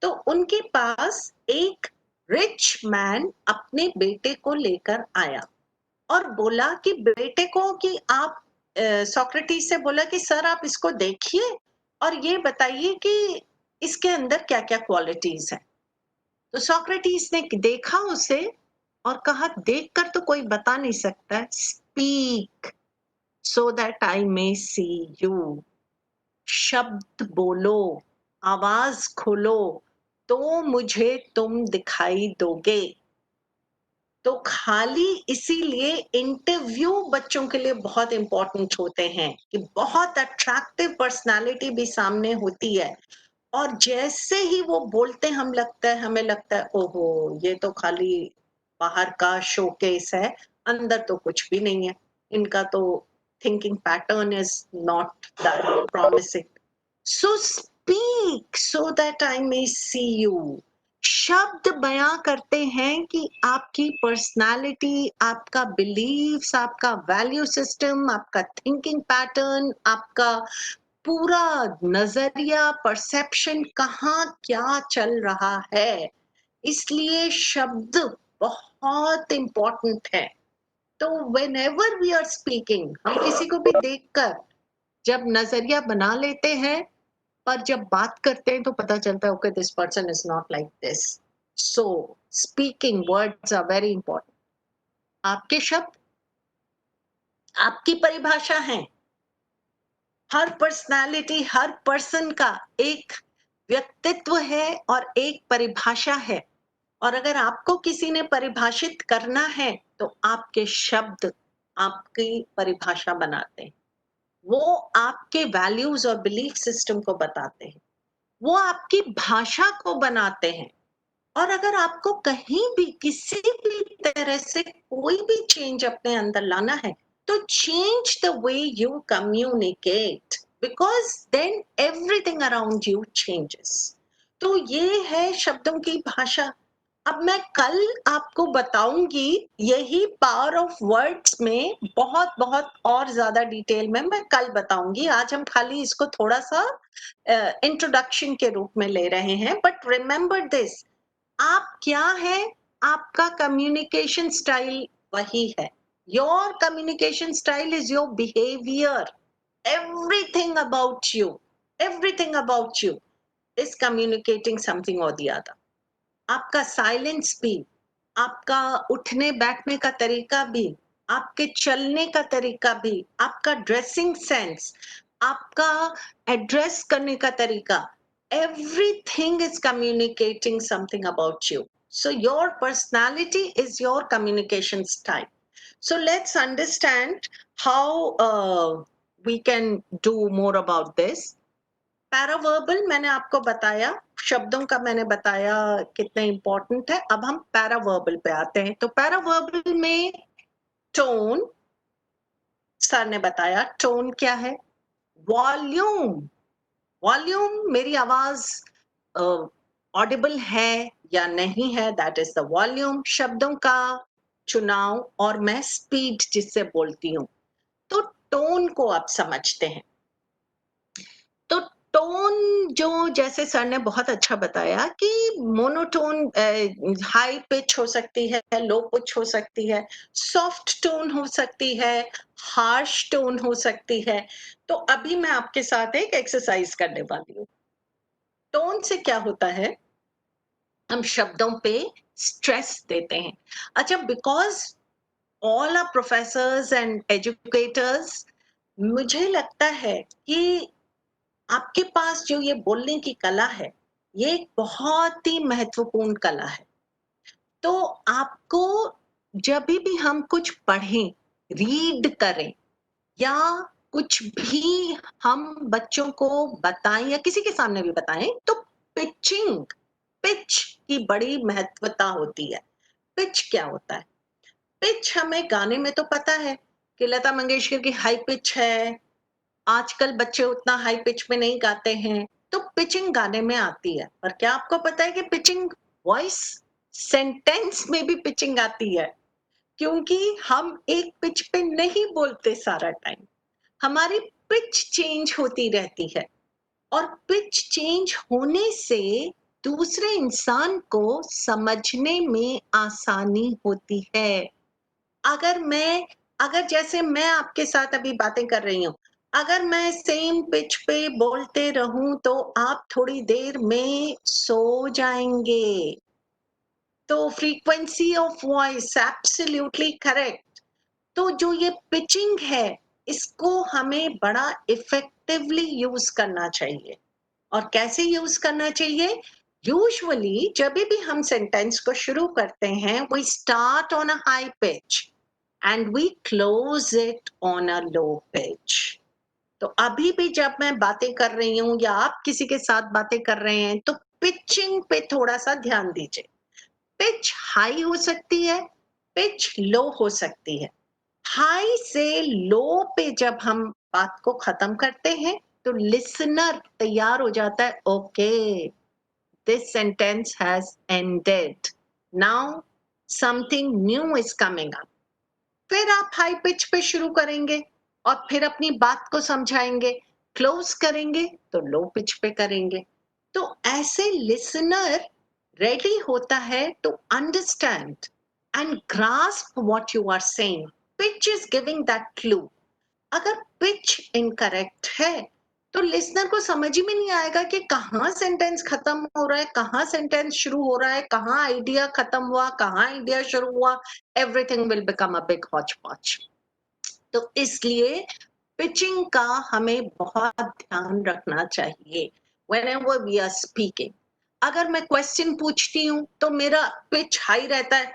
तो उनके पास एक रिच मैन अपने बेटे को लेकर आया और बोला कि बेटे को कि आप, सोक्रेटिस से बोला कि सर आप इसको देखिए और ये बताइए कि इसके अंदर क्या क्या क्वालिटीज हैं। तो सोक्रेटिस ने देखा उसे और कहा, देखकर तो कोई बता नहीं सकता, speak so that I may see you. शब्द बोलो, आवाज खोलो, तो मुझे तुम दिखाई दोगे। तो खाली इसीलिए इंटरव्यू बच्चों के लिए बहुत इंपॉर्टेंट होते हैं कि बहुत अट्रैक्टिव पर्सनालिटी भी सामने होती है और जैसे ही वो बोलते हमें लगता है ओहो ये तो खाली बाहर का शोकेस है, अंदर तो कुछ भी नहीं है, इनका तो thinking pattern is not that promising. So speak so that I may see you. शब्द बयां करते हैं कि आपकी पर्सनालिटी, आपका बिलीव्स, आपका वैल्यू सिस्टम, आपका थिंकिंग पैटर्न, आपका पूरा नजरिया, परसेप्शन कहाँ क्या चल रहा है. इसलिए शब्द बहुत इंपॉर्टेंट है. तो whenever we are speaking, हम किसी को भी देखकर जब नजरिया बना लेते हैं, पर जब बात करते हैं तो पता चलता है okay this person is not like this. So speaking words are very important. आपके शब्द आपकी परिभाषा है. हर पर्सनालिटी, हर पर्सन का एक व्यक्तित्व है और एक परिभाषा है. और अगर आपको किसी ने परिभाषित करना है तो आपके शब्द आपकी परिभाषा बनाते हैं. वो आपके वैल्यूज और बिलीफ सिस्टम को बताते हैं. वो आपकी भाषा को बनाते हैं. और अगर आपको कहीं भी किसी भी तरह से कोई भी चेंज अपने अंदर लाना है तो change the way you communicate, because then everything around you changes. तो ये है शब्दों की भाषा. अब मैं कल आपको बताऊंगी यही पावर ऑफ वर्ड्स में बहुत बहुत और ज्यादा डिटेल में मैं कल बताऊंगी. आज हम खाली इसको थोड़ा सा इंट्रोडक्शन के रूप में ले रहे हैं. बट रिमेंबर दिस, आप क्या है, आपका कम्युनिकेशन स्टाइल वही है. Your communication style is your behaviour. Everything about you is communicating something और द अदर. आपका साइलेंस भी, आपका उठने बैठने का तरीका भी, आपके चलने का तरीका भी, आपका ड्रेसिंग सेंस, आपका एड्रेस करने का तरीका, everything is communicating something about you. So your personality is your communication style. So let's understand how we can do more about this. पैरावर्बल मैंने आपको बताया, शब्दों का मैंने बताया कितने इंपॉर्टेंट है. अब हम पैरावर्बल पे आते हैं. तो पैरावर्बल में टोन, सर ने बताया टोन क्या है. वॉल्यूम, वॉल्यूम मेरी आवाज ऑडिबल है या नहीं है, दैट इज द वॉल्यूम. शब्दों का चुनाव और मैं स्पीड जिससे बोलती हूँ. तो टोन को आप समझते हैं. तो टोन जो जैसे सर ने बहुत अच्छा बताया कि मोनोटोन, हाई पिच हो सकती है, लो पिच हो सकती है, सॉफ्ट टोन हो सकती है, हार्श टोन हो सकती है. तो अभी मैं आपके साथ एक एक्सरसाइज करने वाली हूँ. टोन से क्या होता है, हम शब्दों पे स्ट्रेस देते हैं. अच्छा, because all are professors and educators, मुझे लगता है कि आपके पास जो ये बोलने की कला है, ये एक बहुत ही महत्वपूर्ण कला है. तो आपको जब भी हम कुछ पढ़ें, रीड करें या कुछ भी हम बच्चों को बताएं या किसी के सामने भी बताएं, तो पिचिंग, पिच की बड़ी महत्वता होती है. पिच क्या होता है? पिच हमें गाने में तो पता है कि लता मंगेशकर की हाई पिच है. आजकल बच्चे उतना हाई पिच में नहीं गाते हैं, तो पिचिंग गाने में आती है. पर क्या आपको पता है कि पिचिंग वॉइस सेंटेंस में भी पिचिंग आती है? क्योंकि हम एक पिच पे नहीं बोलते सारा टाइम, हमारी पिच चेंज होती रहती है. और पिच चेंज होने से दूसरे इंसान को समझने में आसानी होती है. अगर जैसे मैं आपके साथ अभी बातें कर रही हूँ, अगर मैं सेम पिच पे बोलते रहूं तो आप थोड़ी देर में सो जाएंगे. तो frequency of voice, absolutely correct. तो जो ये पिचिंग है, इसको हमें बड़ा इफेक्टिवली यूज करना चाहिए. और कैसे यूज करना चाहिए? यूजुअली जब भी हम सेंटेंस को शुरू करते हैं, we start on a high pitch and we close it on a low pitch. तो अभी भी जब मैं बातें कर रही हूँ या आप किसी के साथ बातें कर रहे हैं, तो पिचिंग पे थोड़ा सा ध्यान दीजिए. पिच हाई हो सकती है, पिच लो हो सकती है। हाई से लो पे जब हम बात को खत्म करते हैं तो लिसनर तैयार हो जाता है, okay this sentence has ended, now something new is coming up. फिर आप हाई पिच पे शुरू करेंगे और फिर अपनी बात को समझाएंगे, क्लोज करेंगे तो लो पिच पे करेंगे। तो ऐसे लिसनर रेडी होता है to understand and grasp what you are saying. Pitch is giving that clue. अगर पिच इनकरेक्ट है तो लिसनर को समझ ही में नहीं आएगा कि कहाँ सेंटेंस खत्म हो रहा है, कहाँ सेंटेंस शुरू हो रहा है, कहाँ आइडिया खत्म हुआ, कहाँ आइडिया शुरू हुआ। Everything will become a big Hooch पॉच। तो इसलिए पिचिंग का हमें बहुत ध्यान रखना चाहिए whenever we are speaking। अगर मैं क्वेश्चन पूछती हूँ तो मेरा पिच हाई रहता है,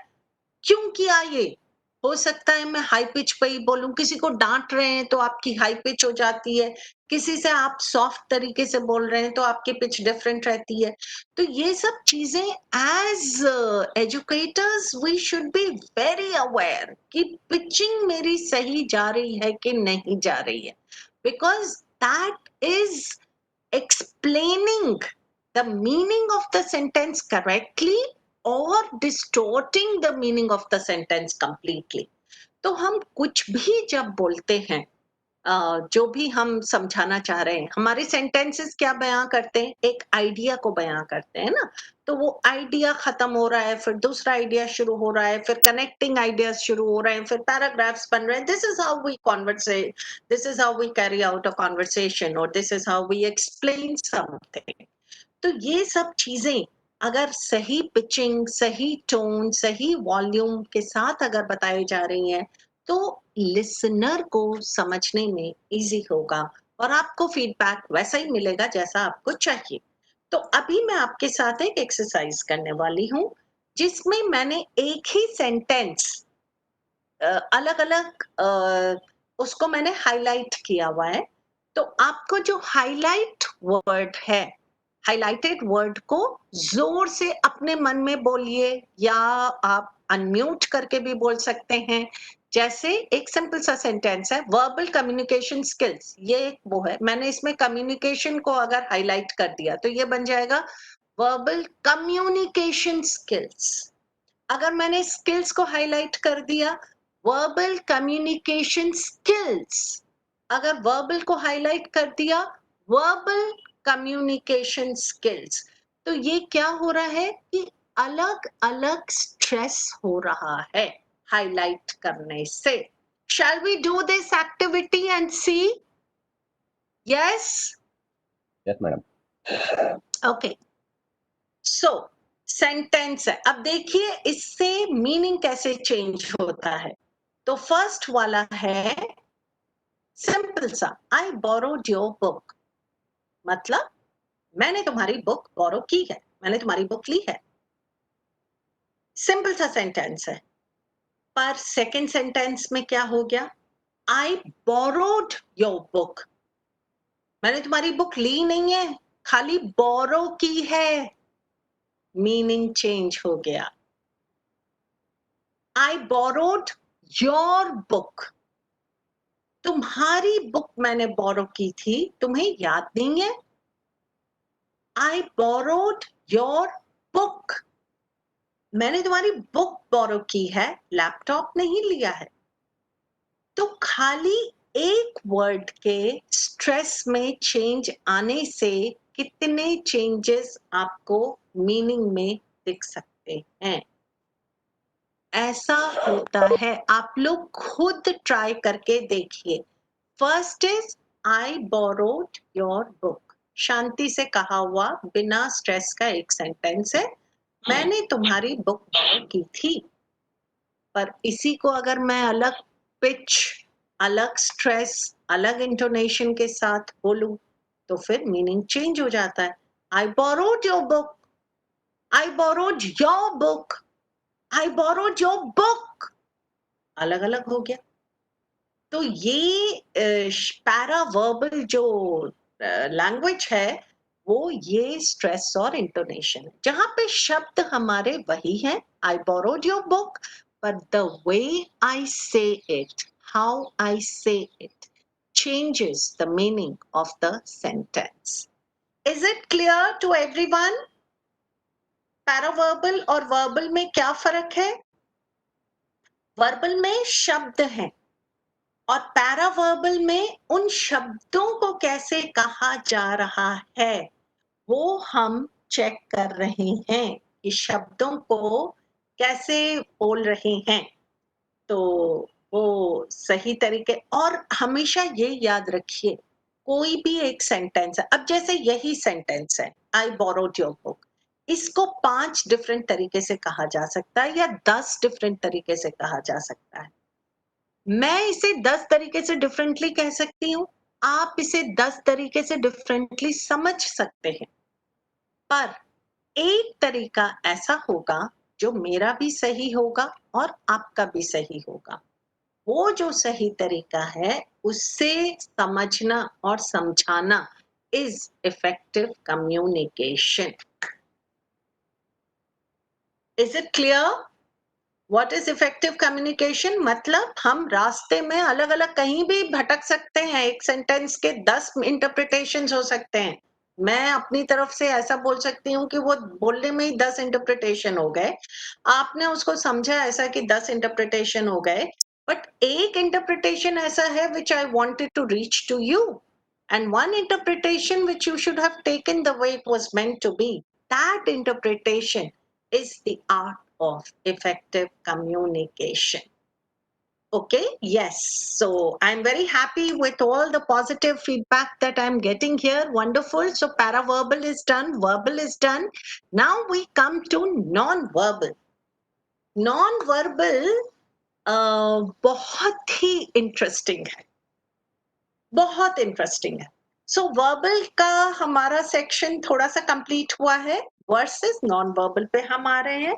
क्यों किया ये? हो सकता है मैं हाई पिच पे ही बोलूं। किसी को डांट रहे हैं तो आपकी हाई पिच हो जाती है, किसी से आप सॉफ्ट तरीके से बोल रहे हैं तो आपकी पिच डिफरेंट रहती है। तो ये सब चीजें as educators we should be very aware कि पिचिंग मेरी सही जा रही है कि नहीं जा रही है, because that is explaining the meaning of the sentence correctly or distorting the meaning of the sentence completely। तो हम कुछ भी जब बोलते हैं, जो भी हम समझाना चाह रहे हैं, हमारे सेंटेंसेस क्या बयां करते हैं? एक आइडिया को बयां करते हैं ना। तो वो आइडिया खत्म हो रहा है, फिर दूसरा आइडिया शुरू हो रहा है, फिर कनेक्टिंग आइडियाज शुरू हो रहे हैं, फिर पैराग्राफ्स बन रहे हैं। This is how we conversate, this is how we carry out a conversation, और this is how we explain something. तो ये सब चीजें अगर सही पिचिंग, सही टोन, सही वॉल्यूम के साथ अगर बताई जा रही हैं तो लिसनर को समझने में इजी होगा और आपको फीडबैक वैसा ही मिलेगा जैसा आपको चाहिए। तो अभी मैं आपके साथ एक एक्सरसाइज करने वाली हूँ जिसमें मैंने एक ही सेंटेंस अलग अलग उसको मैंने हाईलाइट किया हुआ है। तो आपको जो हाईलाइट वर्ड है, हाईलाइटेड वर्ड को जोर से अपने मन में बोलिए या आप अनम्यूट करके भी बोल सकते हैं। जैसे एक सिंपल सा सेंटेंस है, वर्बल कम्युनिकेशन स्किल्स, ये एक वो है, मैंने इसमें कम्युनिकेशन को अगर हाईलाइट कर दिया तो ये बन जाएगा वर्बल कम्युनिकेशन स्किल्स। अगर मैंने स्किल्स को हाईलाइट कर दिया, वर्बल कम्युनिकेशन स्किल्स। अगर वर्बल को हाईलाइट कर दिया, वर्बल कम्युनिकेशन स्किल्स। तो ये क्या हो रहा है कि अलग अलग स्ट्रेस हो रहा है हाईलाइट करने से। Shall we do this activity and see? Yes, yes madam. Okay. So sentence है, अब देखिए इससे मीनिंग कैसे चेंज होता है। तो फर्स्ट वाला है सिंपल सा, आई बोरोड योर बुक, मतलब मैंने तुम्हारी बुक बोरो की है, मैंने तुम्हारी बुक ली है। सिंपल सा सेंटेंस है। पर सेकंड सेंटेंस में क्या हो गया? आई बोरोड योर बुक, मैंने तुम्हारी बुक ली नहीं है, खाली बोरो की है। मीनिंग चेंज हो गया। आई बोरोड योर बुक, तुम्हारी बुक मैंने बोरो की थी, तुम्हें याद नहीं है? आई बोरोड योर बुक, मैंने तुम्हारी बुक बोरो की है, लैपटॉप नहीं लिया है। तो खाली एक वर्ड के स्ट्रेस में चेंज आने से कितने चेंजेस आपको मीनिंग में दिख सकते हैं। ऐसा होता है, आप लोग खुद ट्राई करके देखिए। First is I borrowed your book, शांति से कहा हुआ बिना स्ट्रेस का एक सेंटेंस है, मैंने तुम्हारी बुक बोरो की थी। पर इसी को अगर मैं अलग पिच, अलग स्ट्रेस, अलग इंटोनेशन के साथ बोलूं तो फिर मीनिंग चेंज हो जाता है। आई borrowed your book, I borrowed your book, I borrowed your book, अलग अलग हो गया। तो ये पैरा वर्बल जो लैंग्वेज है वो ये स्ट्रेस और इंटोनेशन है। जहां पे शब्द हमारे वही हैं, आई borrowed your book, but the way I say it, how I say it, changes the meaning of the sentence. Is it clear to everyone? Paraverbal और verbal में क्या फर्क है? Verbal में शब्द हैं और paraverbal में उन शब्दों को कैसे कहा जा रहा है वो हम चेक कर रहे हैं कि शब्दों को कैसे बोल रहे हैं तो वो सही तरीके। और हमेशा ये याद रखिए कोई भी एक सेंटेंस है, अब जैसे यही सेंटेंस है आई बोरोड योर बुक, इसको 5 डिफरेंट तरीके से कहा जा सकता है या 10 डिफरेंट तरीके से कहा जा सकता है। मैं इसे 10 तरीके से डिफरेंटली कह सकती हूँ, आप इसे 10 तरीके से डिफरेंटली समझ सकते हैं, पर एक तरीका ऐसा होगा जो मेरा भी सही होगा और आपका भी सही होगा। वो जो सही तरीका है उससे समझना और समझाना is effective communication. Is it clear? What is effective communication? मतलब हम रास्ते में अलग अलग कहीं भी भटक सकते हैं, एक सेंटेंस के 10 इंटरप्रिटेशंस हो सकते हैं। मैं अपनी तरफ से ऐसा बोल सकती हूँ कि वो बोलने में ही 10 इंटरप्रिटेशन हो गए, आपने उसको समझा ऐसा कि 10 इंटरप्रिटेशन हो गए, बट एक इंटरप्रिटेशन ऐसा है which I wanted to reach to you, and one interpretation which you should have taken the way it was meant to be. That interpretation is the art of effective communication. Okay, yes. So I'm very happy with all the positive feedback that I'm getting here. Wonderful. So paraverbal is done, verbal is done. Now we come to non-verbal. Non-verbal बहुत ही interesting है, बहुत interesting है। सो verbal का हमारा section थोड़ा सा complete हुआ है, वर्सेस नॉन वर्बल पे हम आ रहे हैं।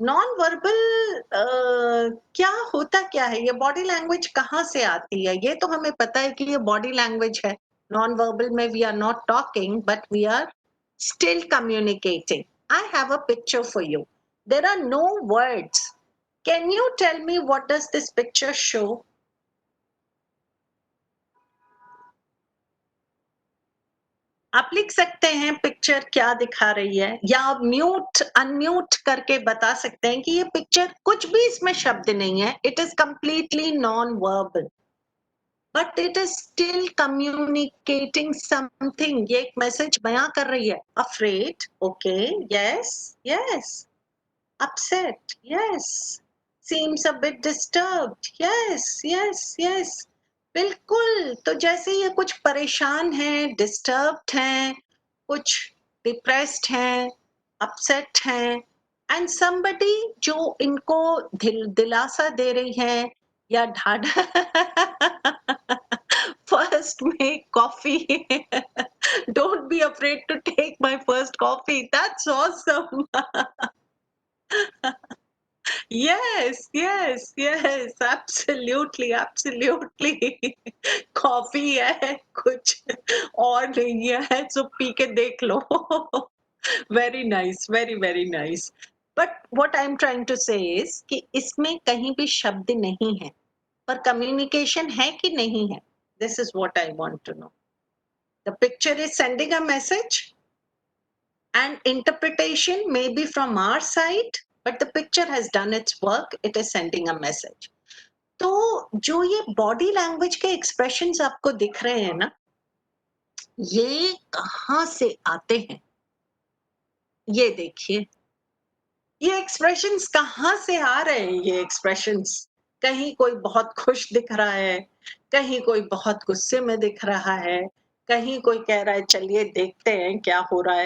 नॉन वर्बल क्या होता क्या है, ये बॉडी लैंग्वेज कहाँ से आती है? ये तो हमें पता है कि ये बॉडी लैंग्वेज है। नॉन वर्बल में we are not talking but we are still communicating. I have a picture for you, there are no words. Can you tell me what does this picture show? आप लिख सकते हैं picture क्या दिखा रही है, या म्यूट अनम्यूट करके बता सकते हैं कि ये पिक्चर, कुछ भी इसमें शब्द नहीं है, it is completely non verbal but it is still communicating something. ये एक मैसेज बयां कर रही है। Afraid, okay, yes yes. Upset, yes. seems a bit disturbed, yes yes yes। बिल्कुल, तो जैसे ये कुछ परेशान हैं, डिस्टर्ब्ड हैं, कुछ डिप्रेस्ड हैं, अपसेट हैं, एंड somebody जो इनको दिलासा दे रही है या फर्स्ट में coffee, don't be afraid to take my first coffee, that's awesome. Yes, yes, yes, absolutely, absolutely। Coffee है, कुछ और नहीं है, तो पी के देख लो। Very nice, very very nice। But what I'm trying to say is कि इसमें कहीं भी शब्द नहीं है, पर communication है कि नहीं है? This is what I want to know। The picture is sending a message, and interpretation may be from our side, but the picture has done its work, it is sending a message। तो जो ये body language के expressions आपको दिख रहे हैं ना, ये कहाँ से आते हैं? ये देखिए, ये एक्सप्रेशंस कहाँ से आ रहे हैं? ये एक्सप्रेशंस, कहीं कोई बहुत खुश दिख रहा है, कहीं कोई बहुत गुस्से में दिख रहा है, कहीं कोई कह रहा है चलिए देखते हैं क्या हो रहा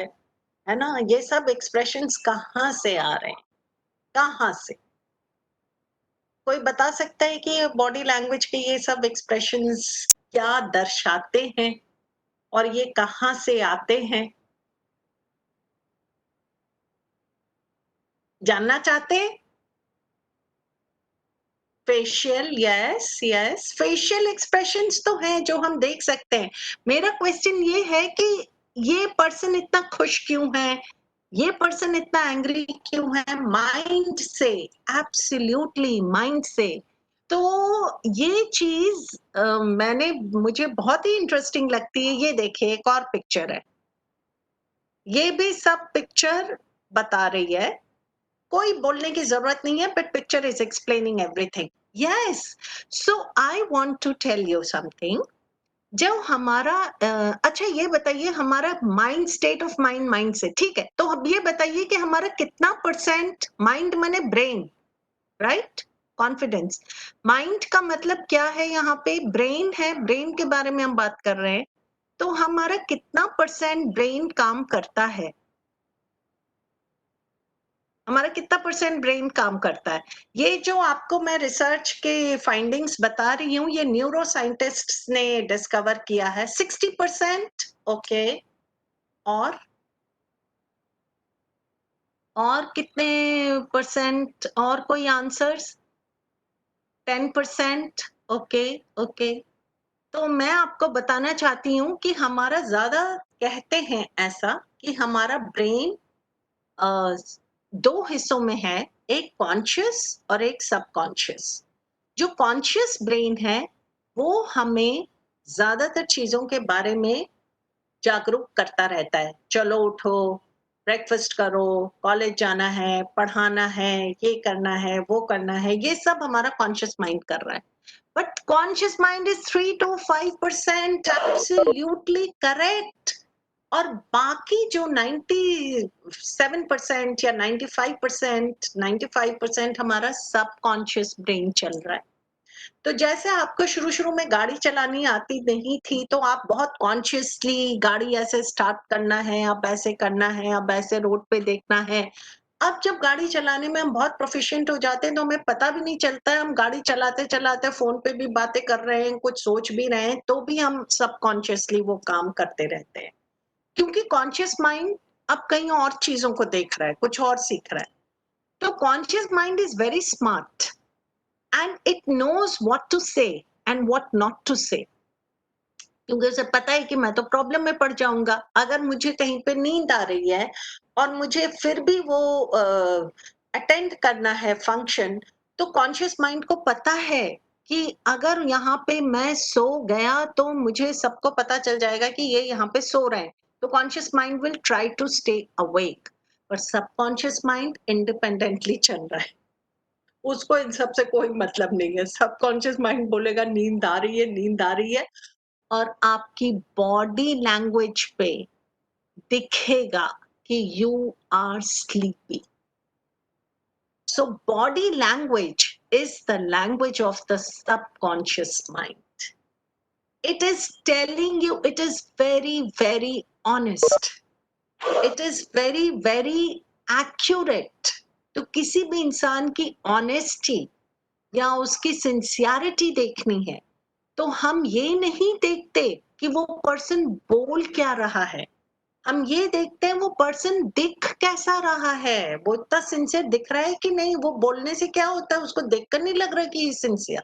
है ना? ये सब एक्सप्रेशंस कहाँ से आ रहे हैं? कहाँ से? कोई बता सकता है कि ये बॉडी लैंग्वेज के ये सब एक्सप्रेशंस क्या दर्शाते हैं और ये कहाँ से आते हैं? जानना चाहते हैं? Facial, yes yes, facial expressions तो हैं जो हम देख सकते हैं। मेरा क्वेश्चन ये है कि ये पर्सन इतना खुश क्यों है, ये पर्सन इतना एंग्री क्यों है, माइंड से, एब्सोल्युटली माइंड से। तो ये चीज मुझे बहुत ही इंटरेस्टिंग लगती है। ये देखिए एक और पिक्चर है, ये भी सब पिक्चर बता रही है, कोई बोलने की जरूरत नहीं है, but picture is explaining everything. Yes, so I want to tell you something. जो हमारा अच्छा ये बताइए, हमारा mind, state of mind, mind से, ठीक है, तो अब ये बताइए कि हमारा कितना परसेंट माइंड माने ब्रेन, राइट, कॉन्फिडेंस। माइंड का मतलब क्या है, यहाँ पे ब्रेन है, ब्रेन के बारे में हम बात कर रहे हैं। तो हमारा कितना परसेंट ब्रेन काम करता है, हमारा कितना परसेंट ब्रेन काम करता है। ये जो आपको मैं रिसर्च के फाइंडिंग्स बता रही हूँ, ये न्यूरो साइंटिस्ट्स ने डिस्कवर किया है। 60%, ओके, और कितने परसेंट, और कोई आंसर्स? 10%, okay okay. तो मैं आपको बताना चाहती हूँ कि हमारा ज्यादा कहते हैं ऐसा कि हमारा ब्रेन दो हिस्सों में है, एक कॉन्शियस और एक सबकॉन्शियस। जो कॉन्शियस ब्रेन है वो हमें ज्यादातर चीजों के बारे में जागरूक करता रहता है। चलो उठो, ब्रेकफास्ट करो, कॉलेज जाना है, पढ़ाना है, ये करना है, वो करना है, ये सब हमारा कॉन्शियस माइंड कर रहा है। But conscious mind is 3 to 5%, absolutely correct. और बाकी जो 97% या 95% हमारा सबकॉन्शियस ब्रेन चल रहा है। तो जैसे आपको शुरू शुरू में गाड़ी चलानी आती नहीं थी, तो आप बहुत कॉन्शियसली गाड़ी ऐसे स्टार्ट करना है, अब ऐसे करना है, अब ऐसे रोड पे देखना है। अब जब गाड़ी चलाने में हम बहुत प्रोफिशिएंट हो जाते हैं तो हमें पता भी नहीं चलता है, हम गाड़ी चलाते चलाते फोन पे भी बातें कर रहे हैं, कुछ सोच भी रहे हैं, तो भी हम सबकॉन्शियसली वो काम करते रहते हैं, क्योंकि कॉन्शियस माइंड अब कहीं और चीजों को देख रहा है, कुछ और सीख रहा है। तो conscious mind is very smart and it knows what to say and what not to say, क्योंकि उसे पता है कि मैं तो प्रॉब्लम में पड़ जाऊंगा अगर मुझे कहीं पे नींद आ रही है और मुझे फिर भी वो अटेंड करना है फंक्शन। तो कॉन्शियस माइंड को पता है कि अगर यहाँ पे मैं सो गया तो मुझे सबको पता चल जाएगा कि ये यहाँ पे सो रहे हैं, तो conscious mind will try to stay awake. पर सबकॉन्शियस माइंड इंडिपेंडेंटली चल रहा है, उसको इन सब से कोई मतलब नहीं है। सबकॉन्शियस माइंड बोलेगा नींद आ रही है, नींद आ रही है, और आपकी बॉडी लैंग्वेज पे दिखेगा कि you are sleepy. So body language is the language of the subconscious mind. It is telling you, it is very very honest, it is very very accurate. तो किसी भी इंसान की ऑनेस्टी या उसकी सिंसियरिटी देखनी है तो हम ये नहीं देखते कि वो पर्सन बोल क्या रहा है, हम ये देखते हैं वो पर्सन दिख कैसा रहा है, वो इतना सिंसियर दिख रहा है कि नहीं। वो बोलने से क्या होता है, उसको देखकर नहीं लग रहा कि ये सिंसियर।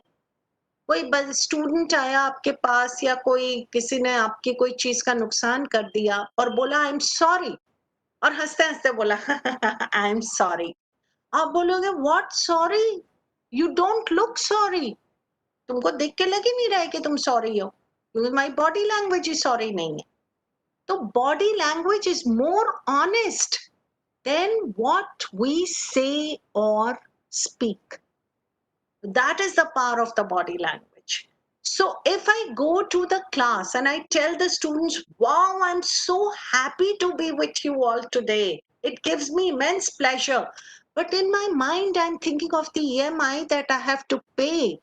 कोई स्टूडेंट आया आपके पास या कोई किसी ने आपकी कोई चीज का नुकसान कर दिया और बोला आई एम सॉरी, और हंसते हंसते बोला आई एम सॉरी, आप बोलोगे what sorry, you don't look sorry, तुमको देख के लग ही नहीं रहा है कि तुम सॉरी हो, क्योंकि my body language is sorry नहीं है। तो body language is more honest than what we say और speak. That is the power of the body language. So if I go to the class and I tell the students, wow, I'm so happy to be with you all today, it gives me immense pleasure, but in my mind I'm thinking of the EMI that I have to pay.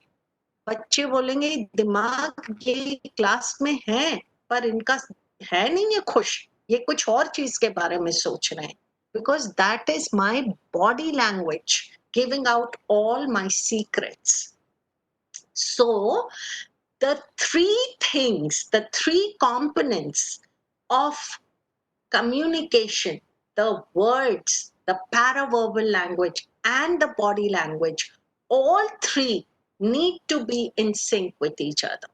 बच्चे बोलेंगे दिमाग ये class में है पर इनका है नहीं है खुश, ये कुछ और चीज के बारे में सोच रहे हैं, because that is my body language giving out all my secrets. So the three things, the three components of communication, the words, the paraverbal language and the body language, all three need to be in sync with each other.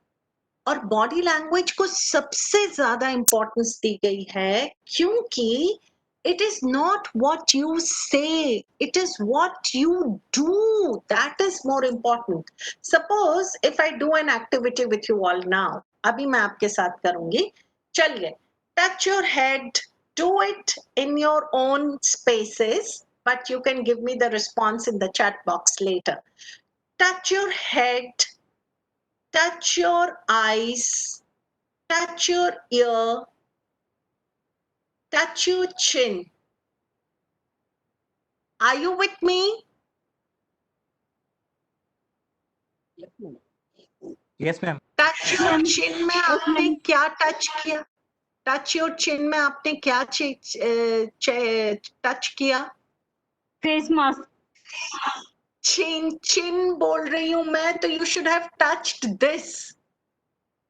और body language को सबसे ज्यादा importance दी गई है क्योंकि It is not what you say, it is what you do. That is more important. Suppose if I do an activity with you all now, अभी मैं आपके साथ करूंगी. चलिए, touch your head, do it in your own spaces, but you can give me the response in the chat box later. Touch your head, touch your eyes, touch your ear, touch your chin. Are you with me? Yes, ma'am. Touch your chin में आपने क्या touch किया? Touch your chin में आपने क्या touch किया? Face mask. चिन चिन बोल रही हूं मैं, तो you should have touched this.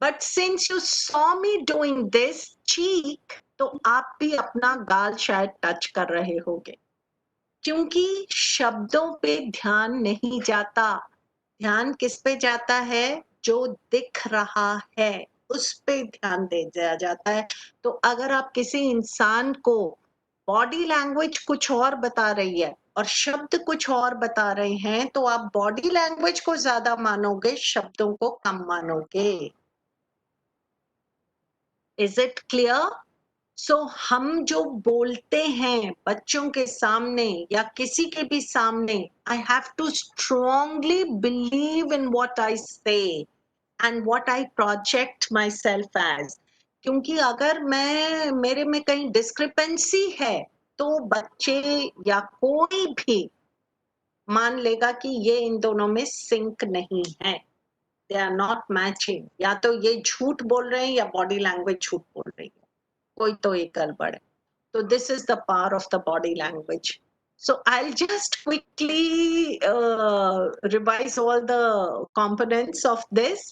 But since you saw me doing this cheek, तो आप भी अपना गाल शायद टच कर रहे होंगे, क्योंकि शब्दों पे ध्यान नहीं जाता. ध्यान किस पे जाता है? जो दिख रहा है उस पे ध्यान दे दिया जाता है. तो अगर आप किसी इंसान को बॉडी लैंग्वेज कुछ और बता रही है और शब्द कुछ और बता रहे हैं, तो आप बॉडी लैंग्वेज को ज्यादा मानोगे, शब्दों को कम मानोगे. Is it clear? सो हम जो बोलते हैं बच्चों के सामने या किसी के भी सामने, I have to strongly believe in what I say and what I project myself as. क्योंकि अगर मेरे में कहीं डिस्क्रिपेंसी है, तो बच्चे या कोई भी मान लेगा कि ये इन दोनों में सिंक नहीं है. They are not matching. या तो ये झूठ बोल रहे हैं या बॉडी लैंग्वेज झूठ बोल रही है. कोई तो एक गड़बड़ है. So this is the power of the body language. So I'll just quickly revise all the components of this.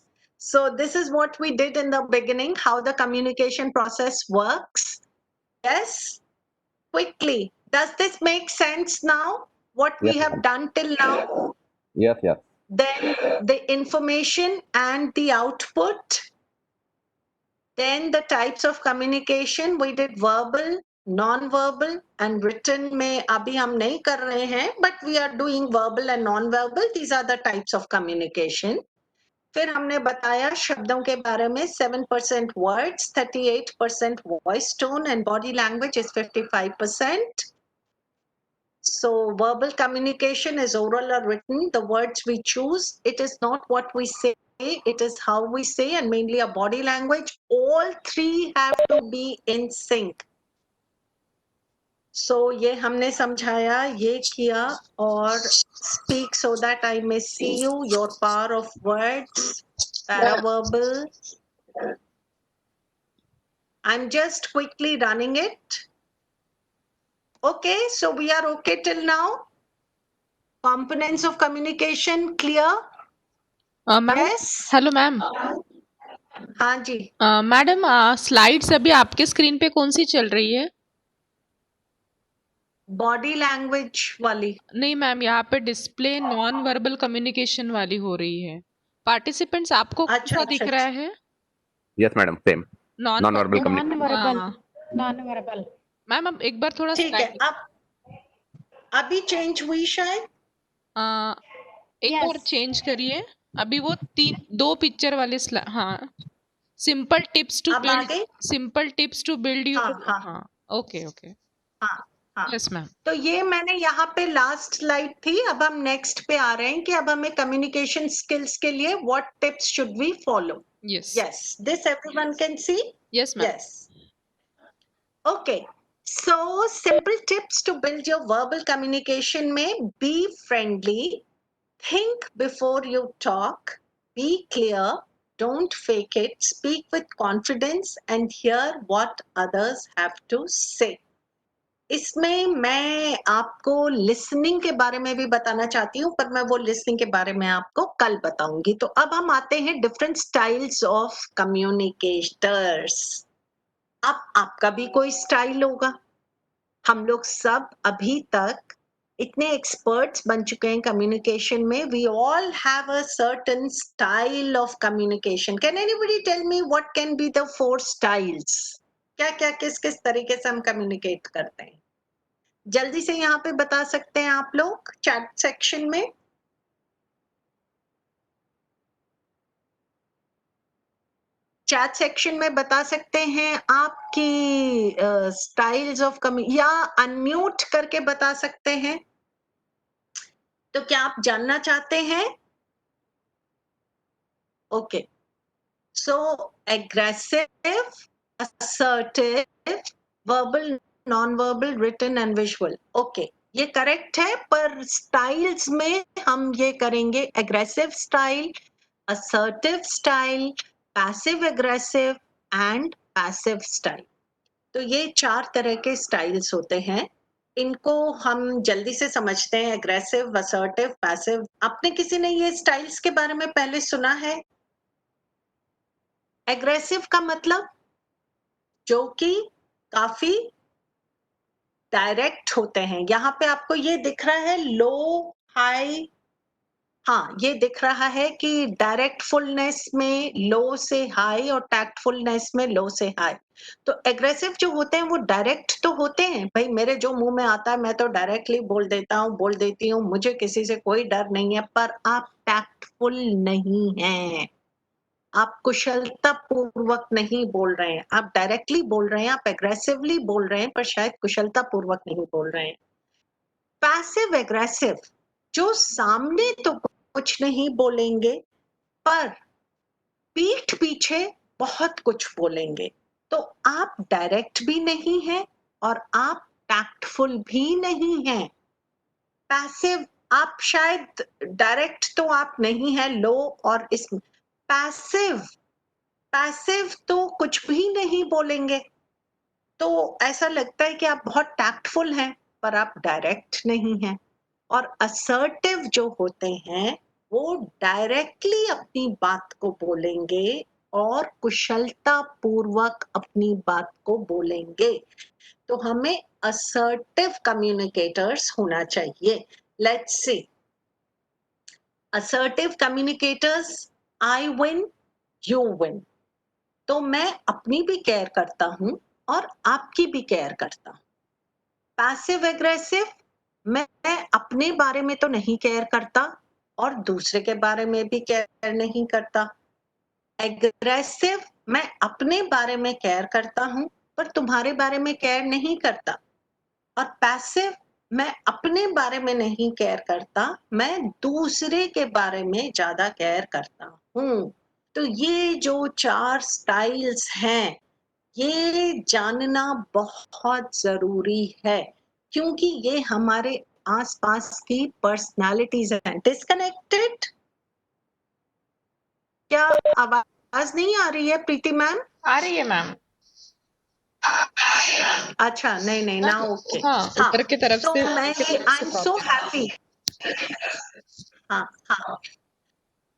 So this is what we did in the beginning, how the communication process works. Yes, quickly. Does this make sense now? What we Yes, have ma'am. done till now? Yes, yes. Then the information and the output. Then the types of communication we did verbal, non-verbal and written में अभी हम नहीं कर रहे हैं, but we are doing verbal and non-verbal. These are the types of communication. फिर हमने बताया शब्दों के बारे में. 7% words, 38% voice tone and body language is 55%. So verbal communication is oral or written. The words we choose, it is not what we say, it is how we say, and mainly a body language. All three have to be in sync. So ये हमने समझाया, ये किया. और speak so that I may see you, your power of words, paraverbal. I'm just quickly running it. Okay, so we are okay till now. Components of communication clear? Ma'am, Yes. Hello ma'am. हाँ जी. Madam, slides अभी आपके screen पे कौन सी चल रही है? Body language वाली. नहीं मैम, यहाँ पे डिस्प्ले नॉन वर्बल कम्युनिकेशन वाली हो रही है. पार्टिसिपेंट्स आपको कौन अच्छा, सा अच्छा, दिख रहा है? Yes, madam. Same. Non-verbal communication. Non verbal. Ma'am, अब एक बार थोड़ा ठीक है. slide- अब अभी चेंज हुई शायद. एक Yes. और चेंज करिए. अभी वो दो पिक्चर वाले हाँ. सिंपल टिप्स टू अब आ बिल्ड, गई. Simple tips to build your. हाँ. हाँ, ओके ओके. हाँ हाँ. Yes ma'am. तो ये मैंने यहाँ पे लास्ट स्लाइड थी. अब हम नेक्स्ट पे आ रहे हैं कि अब हमें कम्युनिकेशन स्किल्स के लिए what tips should we follow. Yes Yes, this everyone can see. Yes ma'am. Yes. Okay. So simple tips to build your verbal communication में: be friendly, think before you talk, be clear, don't fake it, speak with confidence and hear what others have to say. इसमें मैं आपको listening के बारे में भी बताना चाहती हूँ, पर मैं वो लिसनिंग के बारे में आपको कल बताऊंगी. तो अब हम आते हैं डिफरेंट स्टाइल्स ऑफ कम्युनिकेटर्स. अब आपका भी कोई स्टाइल होगा. हम लोग सब अभी तक इतने एक्सपर्ट्स बन चुके हैं कम्युनिकेशन में. We all have a certain style of communication. Can anybody tell me what can be the 4 styles? क्या क्या किस किस तरीके से हम कम्युनिकेट करते हैं? जल्दी से यहाँ पे बता सकते हैं आप लोग चैट सेक्शन में। चैट सेक्शन में बता सकते हैं आपकी स्टाइल्स ऑफ या अनम्यूट करके बता सकते हैं। तो क्या आप जानना चाहते हैं? Okay, so aggressive, assertive, verbal, non-verbal, written and visual. Okay, ये करेक्ट है, पर स्टाइल्स में हम ये करेंगे aggressive style, assertive style, passive aggressive and passive style. तो ये 4 तरह के स्टाइल्स होते हैं। इनको हम जल्दी से समझते हैं, एग्रेसिव, असर्टिव, पैसिव। आपने किसी ने ये स्टाइल्स के बारे में पहले सुना है? एग्रेसिव का मतलब जो कि काफी डायरेक्ट होते हैं। यहाँ पे आपको ये दिख रहा है लो, हाई, हाँ ये दिख रहा है कि डायरेक्टफुलनेस में लो से हाई और टैक्टफुलनेस में लो से हाई। तो एग्रेसिव जो होते हैं वो डायरेक्ट तो होते हैं, भाई मेरे जो मुंह में आता है मैं तो डायरेक्टली बोल देता हूँ, बोल देती हूँ, मुझे किसी से कोई डर नहीं है। पर आप टैक्टफुल नहीं हैं, आप कुशलता पूर्वक नहीं बोल रहे हैं, आप डायरेक्टली बोल रहे हैं, आप एग्रेसिवली बोल रहे हैं पर शायद कुशलता पूर्वक नहीं बोल रहे हैं। पैसिव एग्रेसिव जो सामने तो कुछ नहीं बोलेंगे पर पीठ पीछे बहुत कुछ बोलेंगे। तो आप डायरेक्ट भी नहीं हैं और आप टैक्टफुल भी नहीं हैं। पैसिव, आप शायद डायरेक्ट तो आप नहीं है लो, और इस पैसिव, पैसिव तो कुछ भी नहीं बोलेंगे। तो ऐसा लगता है कि आप बहुत टैक्टफुल हैं पर आप डायरेक्ट नहीं हैं। और असर्टिव जो होते हैं वो डायरेक्टली अपनी बात को बोलेंगे और कुशलता पूर्वक अपनी बात को बोलेंगे। तो हमें असर्टिव कम्युनिकेटर्स होना चाहिए। Let's see, assertive communicators, I win, you win. तो मैं अपनी भी केयर करता हूं और आपकी भी केयर करता हूं। पैसिव एग्रेसिव, मैं अपने बारे में तो नहीं केयर करता और दूसरे के बारे में भी केयर नहीं करता। एग्रेसिव, मैं अपने बारे में केयर करता हूं पर तुम्हारे बारे में केयर नहीं करता। और पैसिव, मैं अपने बारे में नहीं केयर करता, मैं दूसरे के बारे में ज्यादा केयर करता हूं। तो ये जो 4 स्टाइल्स हैं ये जानना बहुत जरूरी है, क्योंकि ये हमारे आसपास की पर्सनालिटीज हैं। डिस्कनेक्टेड, क्या आवाज नहीं आ रही है प्रीति मैम? आ रही है मैम। अच्छा, नहीं नहीं ना, ओके। हाँ, ऊपर की तरफ तो से मैं आई एम सो हैप्पी। हाँ हाँ,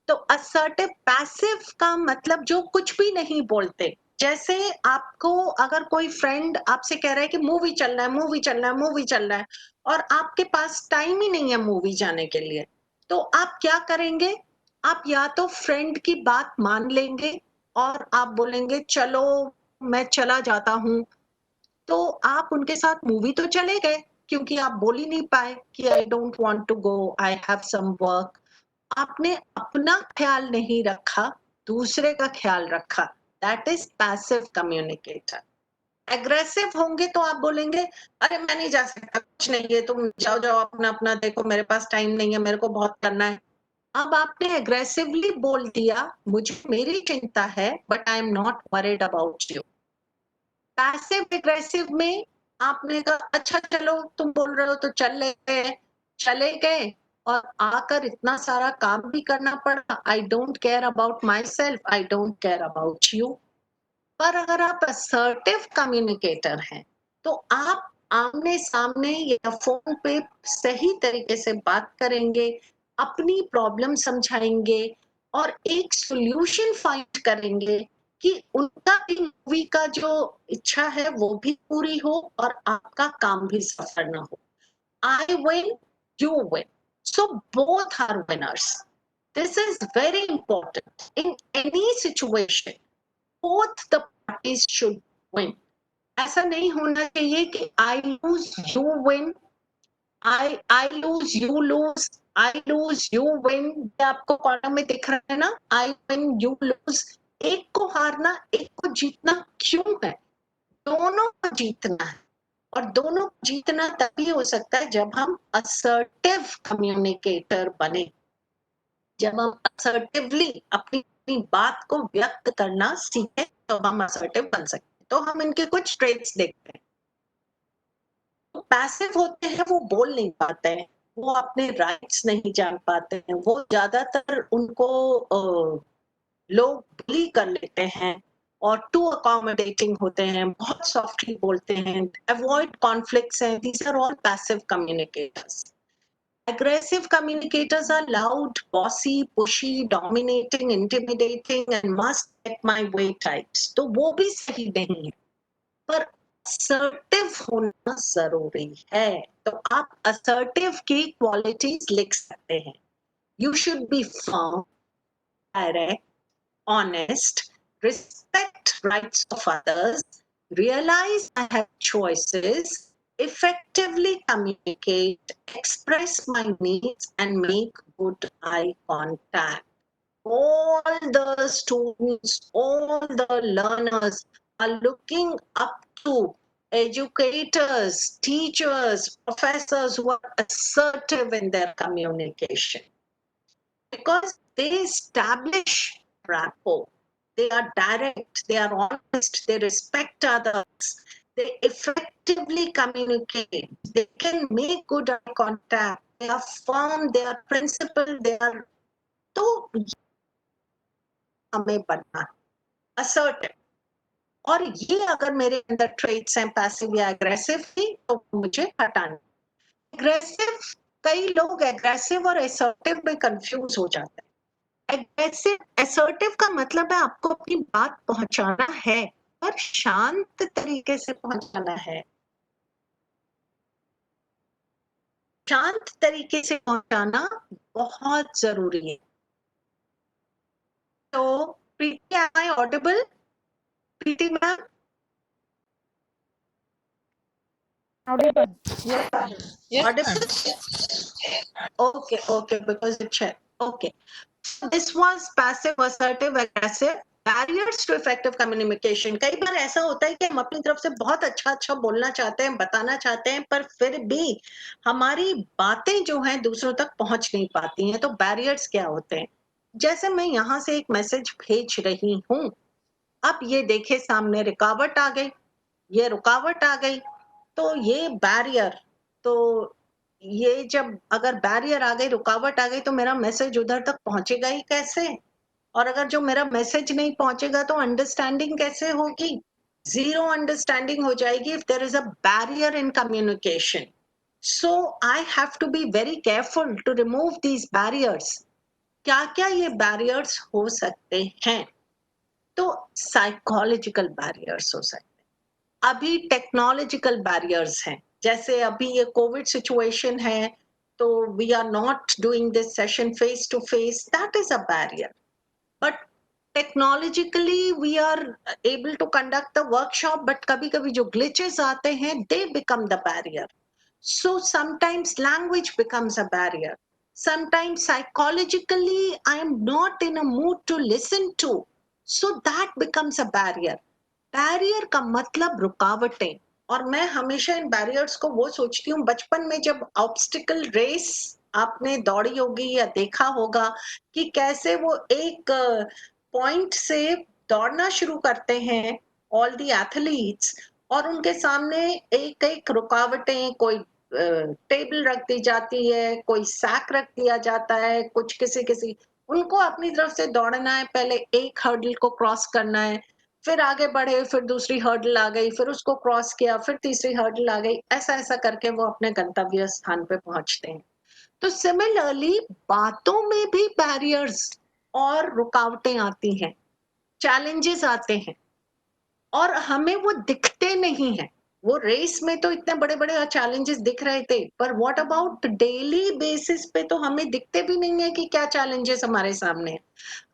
तो असर्टिव, पैसिव का मतलब जो कुछ भी नहीं बोलते। जैसे आपको अगर कोई फ्रेंड आपसे कह रहा है कि मूवी चलना है, मूवी चलना है, मूवी चलना है, और आपके पास टाइम ही नहीं है मूवी जाने के लिए, तो आप क्या करेंगे? आप या तो फ्रेंड की बात मान लेंगे और आप बोलेंगे चलो मैं चला जाता हूँ। तो आप उनके साथ मूवी तो चले गए क्योंकि आप बोल ही नहीं पाए कि I don't want to go, I have some work. आपने अपना ख्याल नहीं रखा, दूसरे का ख्याल रखा। That is passive communicator. Aggressive होंगे तो आप बोलेंगे अरे मैं नहीं जा सकता, कुछ नहीं है, तुम जाओ जाओ अपना अपना देखो, मेरे पास टाइम नहीं है, मेरे को बहुत करना है। अब आपने एग्रेसिवली बोल दिया मुझे मेरी चिंता है but I am not worried about you. Passive aggressive में आपने कहा अच्छा चलो तुम बोल रहे हो तो चले गए और आकर इतना सारा काम भी करना पड़ा। I don't care about my self, I don't care about you. पर अगर आप असर्टिव कम्युनिकेटर हैं तो आप आमने सामने या फोन पे सही तरीके से बात करेंगे, अपनी प्रॉब्लम समझाएंगे और एक सॉल्यूशन फाइंड करेंगे कि उनका भी मूवी का जो इच्छा है वो भी पूरी हो और आपका काम भी सफर ना हो। I win, you win. So both are winners. This is very important. In any situation, both the parties should win. ऐसा नहीं होना चाहिए कि I lose you win, I lose you lose, I lose you win. आपको column में दिख रहा है ना, आई विन यू लूज। एक को हारना एक को जीतना क्यों है? दोनों को जीतना है, और दोनों को जीतना तभी हो सकता है जब हम असर्टिव कम्युनिकेटर बने, जब हम असर्टिवली अपनी बात को व्यक्त करना सीखें, तो हम असर्टिव बन सकते हैं। तो हम इनके कुछ ट्रेट्स देखते हैं। तो पैसिव होते हैं, वो बोल नहीं पाते हैं, वो अपने राइट्स नहीं जान पाते हैं, वो ज्यादातर उनको लोग बुली कर लेते हैं और टू अकोमोडेटिंग होते हैं, बहुत सॉफ्टली बोलते हैं, अवॉइड कॉन्फ्लिक्ट्स हैं। These are all passive communicators. Aggressive communicators are loud, bossy, pushy, dominating, intimidating, and must get my way types. तो वो भी सही नहीं है, पर assertive होना जरूरी है। तो आप assertive की qualities लिख सकते हैं। You should be firm, direct, honest, respect rights of others, realize I have choices, effectively communicate, express my needs, and make good eye contact. All the students, all the learners are looking up to educators, teachers, professors who are assertive in their communication, because they establish rapport. They are direct, they are honest, they respect others, they effectively communicate, they can make good eye contact, they are firm, they are principled, they are, तो हमें बनना assertive। और ये अगर मेरे अंदर traits हैं passive या एग्रेसिव की, तो मुझे हटाना। एग्रेसिव, कई लोग एग्रेसिव और असर्टिव में कंफ्यूज हो जाते हैं। एग्रेसिव, असर्टिव का मतलब है आपको अपनी बात पहुंचाना है, पर शांत तरीके से पहुंचाना है, शांत तरीके से पहुंचाना बहुत जरूरी है। तो प्रीति, am I audible? Preeti ma'am? Audible. Yes, Audible? Okay, okay, because it checked. Okay. This was passive, assertive, aggressive. Barriers to effective communication. कई बार ऐसा होता है कि हम अपनी तरफ से बहुत अच्छा बोलना चाहते हैं, बताना चाहते हैं, पर फिर भी हमारी बातें जो हैं दूसरों तक पहुंच नहीं पाती हैं। तो बैरियर्स क्या होते हैं? जैसे मैं यहाँ से एक मैसेज भेज रही हूँ, अब ये देखे सामने रुकावट आ गई, ये रुकावट आ गई, तो ये बैरियर, तो ये जब अगर बैरियर आ गई, रुकावट आ गई, तो मेरा मैसेज उधर तक पहुंचेगा ही कैसे? और अगर जो मेरा मैसेज नहीं पहुंचेगा तो अंडरस्टैंडिंग कैसे होगी? जीरो अंडरस्टैंडिंग हो जाएगी if there is a barrier in communication. So I have to be very careful to remove these barriers. क्या क्या ये barriers हो सकते हैं? तो साइकोलॉजिकल बैरियर्स हो सकते हैं, अभी टेक्नोलॉजिकल बैरियर्स हैं, जैसे अभी ये कोविड सिचुएशन है, तो we are not doing this session face to face, that is a barrier. But technologically we are able to conduct the workshop, but कभी कभी जो ग्लिचेस आते हैं, they become the barrier. So sometimes language becomes a barrier. Sometimes psychologically I am not in a mood to listen to. So that becomes a barrier. Barrier का मतलब रुकावटें। और मैं हमेशा इन बैरियर्स को वो सोचती हूँ, बचपन में जब ऑब्स्टिकल रेस आपने दौड़ी होगी या देखा होगा कि कैसे वो एक पॉइंट से दौड़ना शुरू करते हैं ऑल द एथलीट्स, और उनके सामने एक एक रुकावटें, कोई टेबल रख दी जाती है, कोई सैक रख दिया जाता है, कुछ किसी उनको अपनी तरफ से दौड़ना है, पहले एक हर्डल को क्रॉस करना है, फिर आगे बढ़े, फिर दूसरी हर्डल आ गई, फिर उसको क्रॉस किया, फिर तीसरी हर्डल आ गई, ऐसा ऐसा करके वो अपने गंतव्य स्थान पे पहुंचते हैं। तो सिमिलरली बातों में भी बैरियर्स और रुकावटें आती हैं, चैलेंजेस आते हैं, और हमें वो दिखते नहीं है। वो रेस में तो इतने बड़े बड़े चैलेंजेस दिख रहे थे, पर व्हाट अबाउट डेली बेसिस पे तो हमें दिखते भी नहीं है कि क्या चैलेंजेस हमारे सामने है,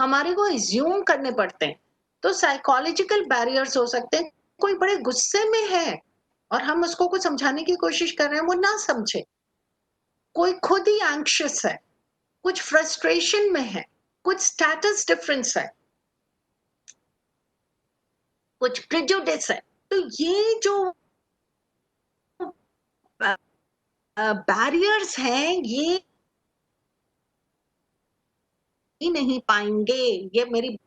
हमारे को एज्यूम करने पड़ते हैं। तो साइकोलॉजिकल बैरियर्स हो सकते हैं, कोई बड़े गुस्से में है और हम उसको कुछ समझाने की कोशिश कर रहे हैं, वो ना समझे, कोई खुद ही एंग्शियस है, कुछ फ्रस्ट्रेशन में है, कुछ स्टेटस डिफरेंस है, कुछ प्रेजुडिस है, तो ये जो बैरियर्स हैं ये ही नहीं पाएंगे, ये मेरी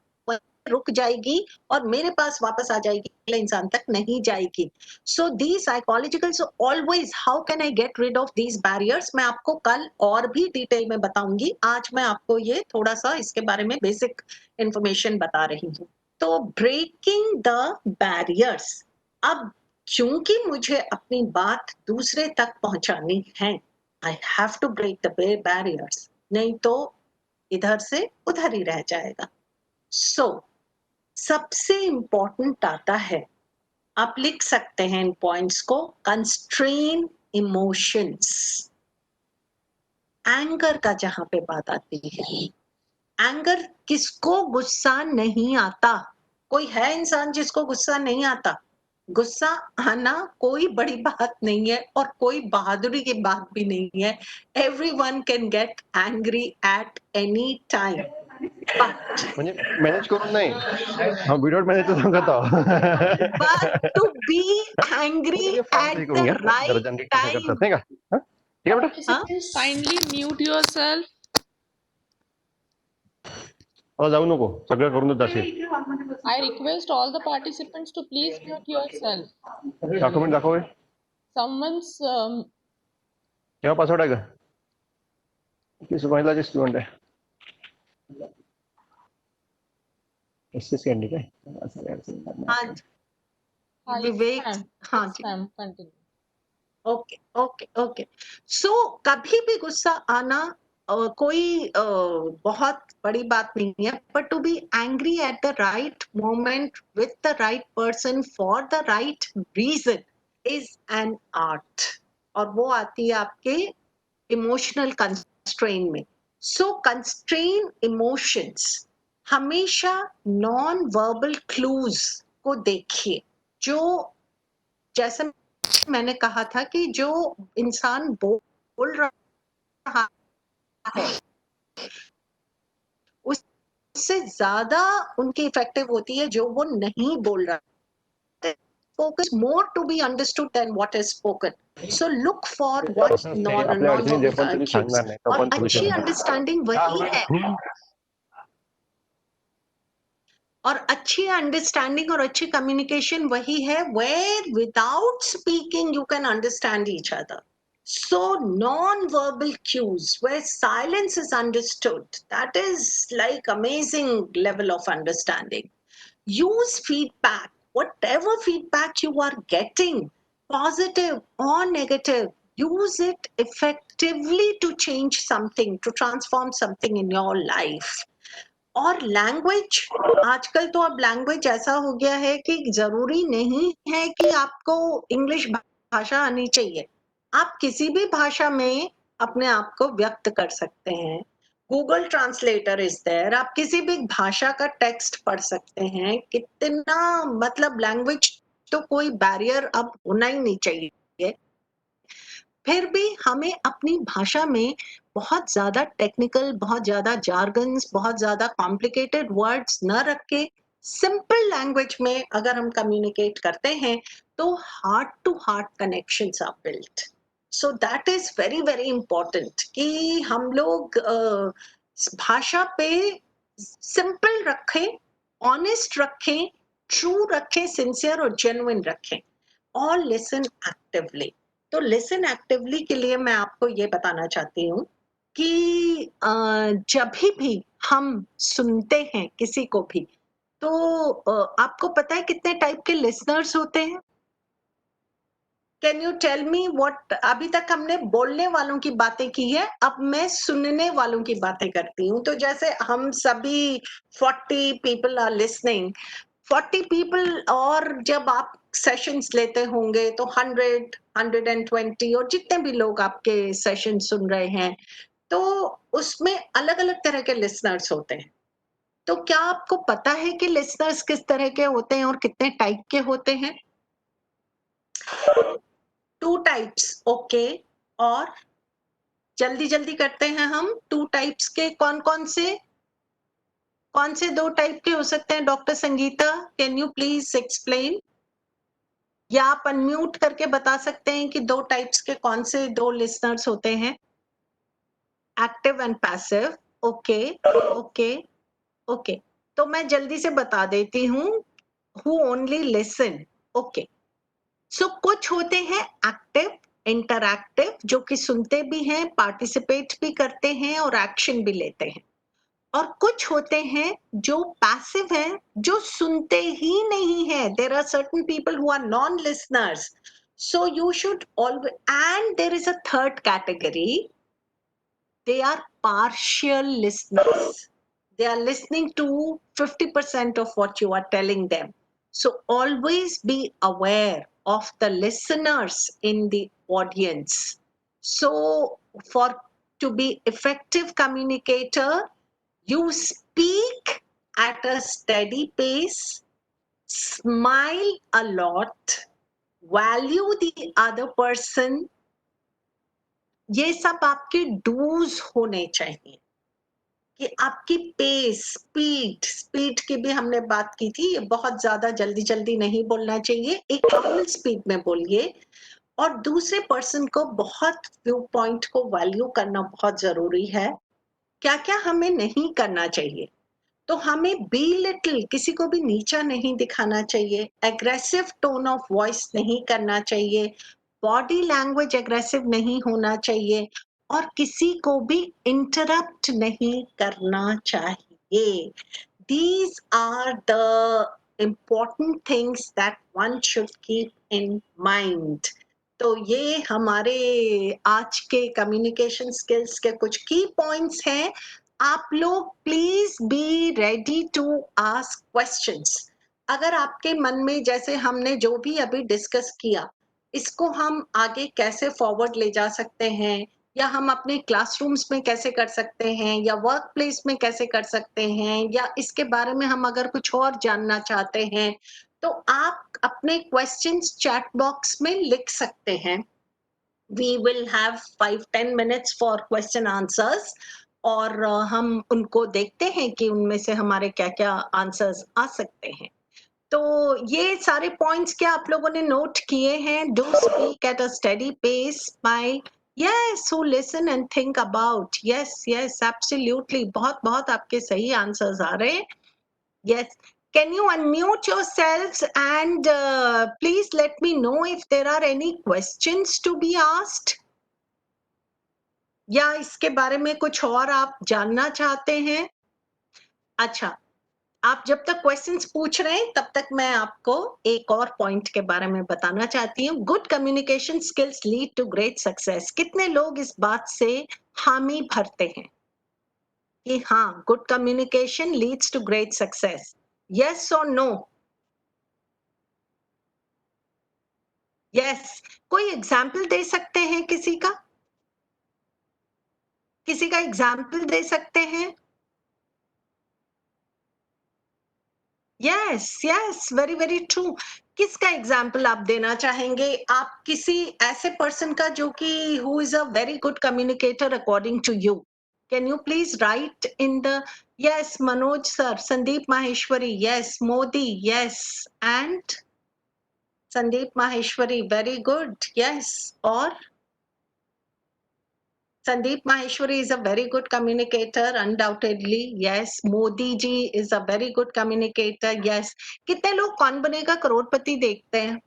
रुक जाएगी और मेरे पास वापस आ जाएगी, अगले इंसान तक नहीं जाएगी. So the psychological, so always how can I get rid of these barriers, मैं आपको कल और भी डिटेल में बताऊंगी. आज मैं आपको ये थोड़ा सा इसके बारे में बेसिक इंफॉर्मेशन बता रही हूँ. तो ब्रेकिंग द बैरियर्स. अब चूंकि मुझे अपनी बात दूसरे तक पहुंचानी है, I have to break the barriers, नहीं तो इधर से उधर ही रह जाएगा. सो सबसे इंपॉर्टेंट आता है, आप लिख सकते हैं इन पॉइंट्स को, कंस्ट्रेन इमोशंस. एंगर का जहां पे बात आती है, एंगर, किसको गुस्सा नहीं आता? कोई है इंसान जिसको गुस्सा नहीं आता? गुस्सा आना कोई बड़ी बात नहीं है और कोई बहादुरी की बात भी नहीं है. Everyone can get angry at any time, but म्हणजे मॅनेज करून नाही, हा विदाउट मॅनेज तर सांगत but to be angry at the right time. नाही का? हा? ठीक आहे बेटा. Participants, kindly mute yourself. जाऊ नको, सगळं करूनच जाशील. I request all the participants to please mute yourself. Document दाखव. Someone's केव्हा पासवर्ड आहे का? की सुभाषला स्टुडंट आहे. एसएस कॅन्डी काय? हाँ विवेक, हाँ जी, Sam, continue. Okay okay okay. So कभी भी गुस्सा आना कोई बहुत बड़ी बात नहीं है, but to be angry at the right moment with the right person for the right reason is an art, और वो आती है आपके इमोशनल कंस्ट्रेन में. सो कंस्ट्रेन इमोशंस, हमेशा नॉन वर्बल क्लूज को देखिए. जो जैसे मैंने कहा था कि जो इंसान बोल रहा है उससे ज्यादा उनकी इफेक्टिव होती है जो वो नहीं बोल रहा है. Focus more to be understood than what is spoken. So look for what non-verbal cues. और अच्छी अंडरस्टैंडिंग वही है, और अच्छी अंडरस्टैंडिंग और अच्छी कम्युनिकेशन वही है where without speaking you can understand each other. So non-verbal cues where silence is understood, that is like amazing level of understanding. Use feedback, whatever feedback you are getting, positive or negative, use it effectively to change something, to transform something in your life. और language, आजकल तो अब language ऐसा हो गया है कि जरूरी नहीं है कि आपको इंग्लिश भाषा आनी चाहिए, आप किसी भी भाषा में अपने आप को व्यक्त कर सकते हैं. गूगल ट्रांसलेटर इज देयर, आप किसी भी भाषा का टेक्स्ट पढ़ सकते हैं. कितना मतलब लैंग्वेज तो कोई बैरियर अब होना ही नहीं चाहिए. फिर भी हमें अपनी भाषा में बहुत ज्यादा टेक्निकल, बहुत ज्यादा जार्गन्स, बहुत ज्यादा कॉम्प्लिकेटेड वर्ड्स न रख के सिंपल लैंग्वेज में अगर हम कम्युनिकेट करते हैं तो heart to heart connections are built. So that is very very important कि हम लोग भाषा पे सिंपल रखें, ऑनेस्ट रखें, ट्रू रखें, सिंसियर और जेन्युइन रखें, और लिसन एक्टिवली. तो लिसन एक्टिवली के लिए मैं आपको ये बताना चाहती हूँ कि जब भी हम सुनते हैं किसी को भी, तो आपको पता है कितने टाइप के लिसनर्स होते हैं? Can you tell me what? अभी तक हमने बोलने वालों की बातें की है, अब मैं सुनने वालों की बातें करती हूँ. तो जैसे हम सभी 40 पीपल आर लिसनिंग, 40 पीपल, और जब आप सेशंस लेते होंगे तो 100, 120 और जितने भी लोग आपके सेशन सुन रहे हैं, तो उसमें अलग अलग तरह के लिसनर्स होते हैं. तो क्या आपको पता है कि लिसनर्स किस तरह के होते हैं और कितने टाइप के होते हैं? 2 टाइप्स, ओके। और जल्दी जल्दी करते हैं हम। 2 टाइप्स के कौन कौन से 2 टाइप के हो सकते हैं? Doctor Sangeeta, can you please explain? या आप अनम्यूट करके बता सकते हैं कि 2 टाइप्स के कौन से 2 लिसनर्स होते हैं? Active and passive, okay okay okay. तो मैं जल्दी से बता देती हूँ। Who only listen, okay. So कुछ होते हैं एक्टिव, इंटरैक्टिव, जो कि सुनते भी हैं, पार्टिसिपेट भी करते हैं और एक्शन भी लेते हैं। और कुछ होते हैं जो पैसिव हैं, जो सुनते ही नहीं है। There are certain people who are non listeners, so you should always. And there is a third category, they are partial listeners. They are listening to 50% of what you are telling them. So always be aware of the listeners in the audience. So to be effective communicator, you speak at a steady pace, smile a lot, value the other person. ये सब आपके dos होने चाहिए कि आपकी pace, speed की भी हमने बात की थी। ये बहुत ज्यादा जल्दी जल्दी नहीं बोलना चाहिए, एक नॉर्मल स्पीड में बोलिए। और दूसरे पर्सन को बहुत व्यू पॉइंट को वैल्यू करना बहुत जरूरी है। क्या क्या हमें नहीं करना चाहिए? तो हमें बी लिटिल, किसी को भी नीचा नहीं दिखाना चाहिए, एग्रेसिव टोन ऑफ वॉइस नहीं करना चाहिए, बॉडी लैंग्वेज एग्रेसिव नहीं होना चाहिए, और किसी को भी इंटरप्ट नहीं करना चाहिए। These are the important things that one should keep in mind. तो ये हमारे आज के कम्युनिकेशन स्किल्स के कुछ की पॉइंट्स हैं। आप लोग please be ready to ask questions. अगर आपके मन में, जैसे हमने जो भी अभी डिस्कस किया, इसको हम आगे कैसे फॉरवर्ड ले जा सकते हैं, या हम अपने क्लासरूम्स में कैसे कर सकते हैं, या वर्क प्लेस में कैसे कर सकते हैं, या इसके बारे में हम अगर कुछ और जानना चाहते हैं, तो आप अपने क्वेश्चंस चैट बॉक्स में लिख सकते हैं। We will have 5-10 minutes for question answers, और हम उनको देखते हैं कि उनमें से हमारे क्या क्या आंसर्स आ सकते हैं। तो ये सारे पॉइंट्स क्या आप लोगों ने नोट किए हैं? Do speak at a steady pace by yes, who listen and think about. Yes, absolutely. बहुत बहुत आपके सही आंसर्स आ रहे हैं। Yes, can you unmute yourselves and please let me know if there are any questions to be asked, या इसके बारे में कुछ और आप जानना चाहते हैं? अच्छा, आप जब तक क्वेश्चंस पूछ रहे हैं तब तक मैं आपको एक और पॉइंट के बारे में बताना चाहती हूँ। Good communication skills lead to great success. कितने लोग इस बात से हामी भरते हैं कि हाँ, good communication leads to great success? Yes और नो? यस। कोई एग्जाम्पल दे सकते हैं किसी का? किसी का एग्जाम्पल दे सकते हैं? Yes, very very true. किसका एग्जाम्पल आप देना चाहेंगे? आप किसी ऐसे पर्सन का जो कि who is a very good communicator according to you. Can you please write in the yes, Manoj sir, Sandeep Maheshwari, yes, Modi, yes, and Sandeep Maheshwari, very good, yes. और Sandeep Maheshwari is a very good communicator, undoubtedly. Yes. Modi ji is a very good communicator. Yes. कितने लोग कौन बनेगा करोड़पति देखते हैं?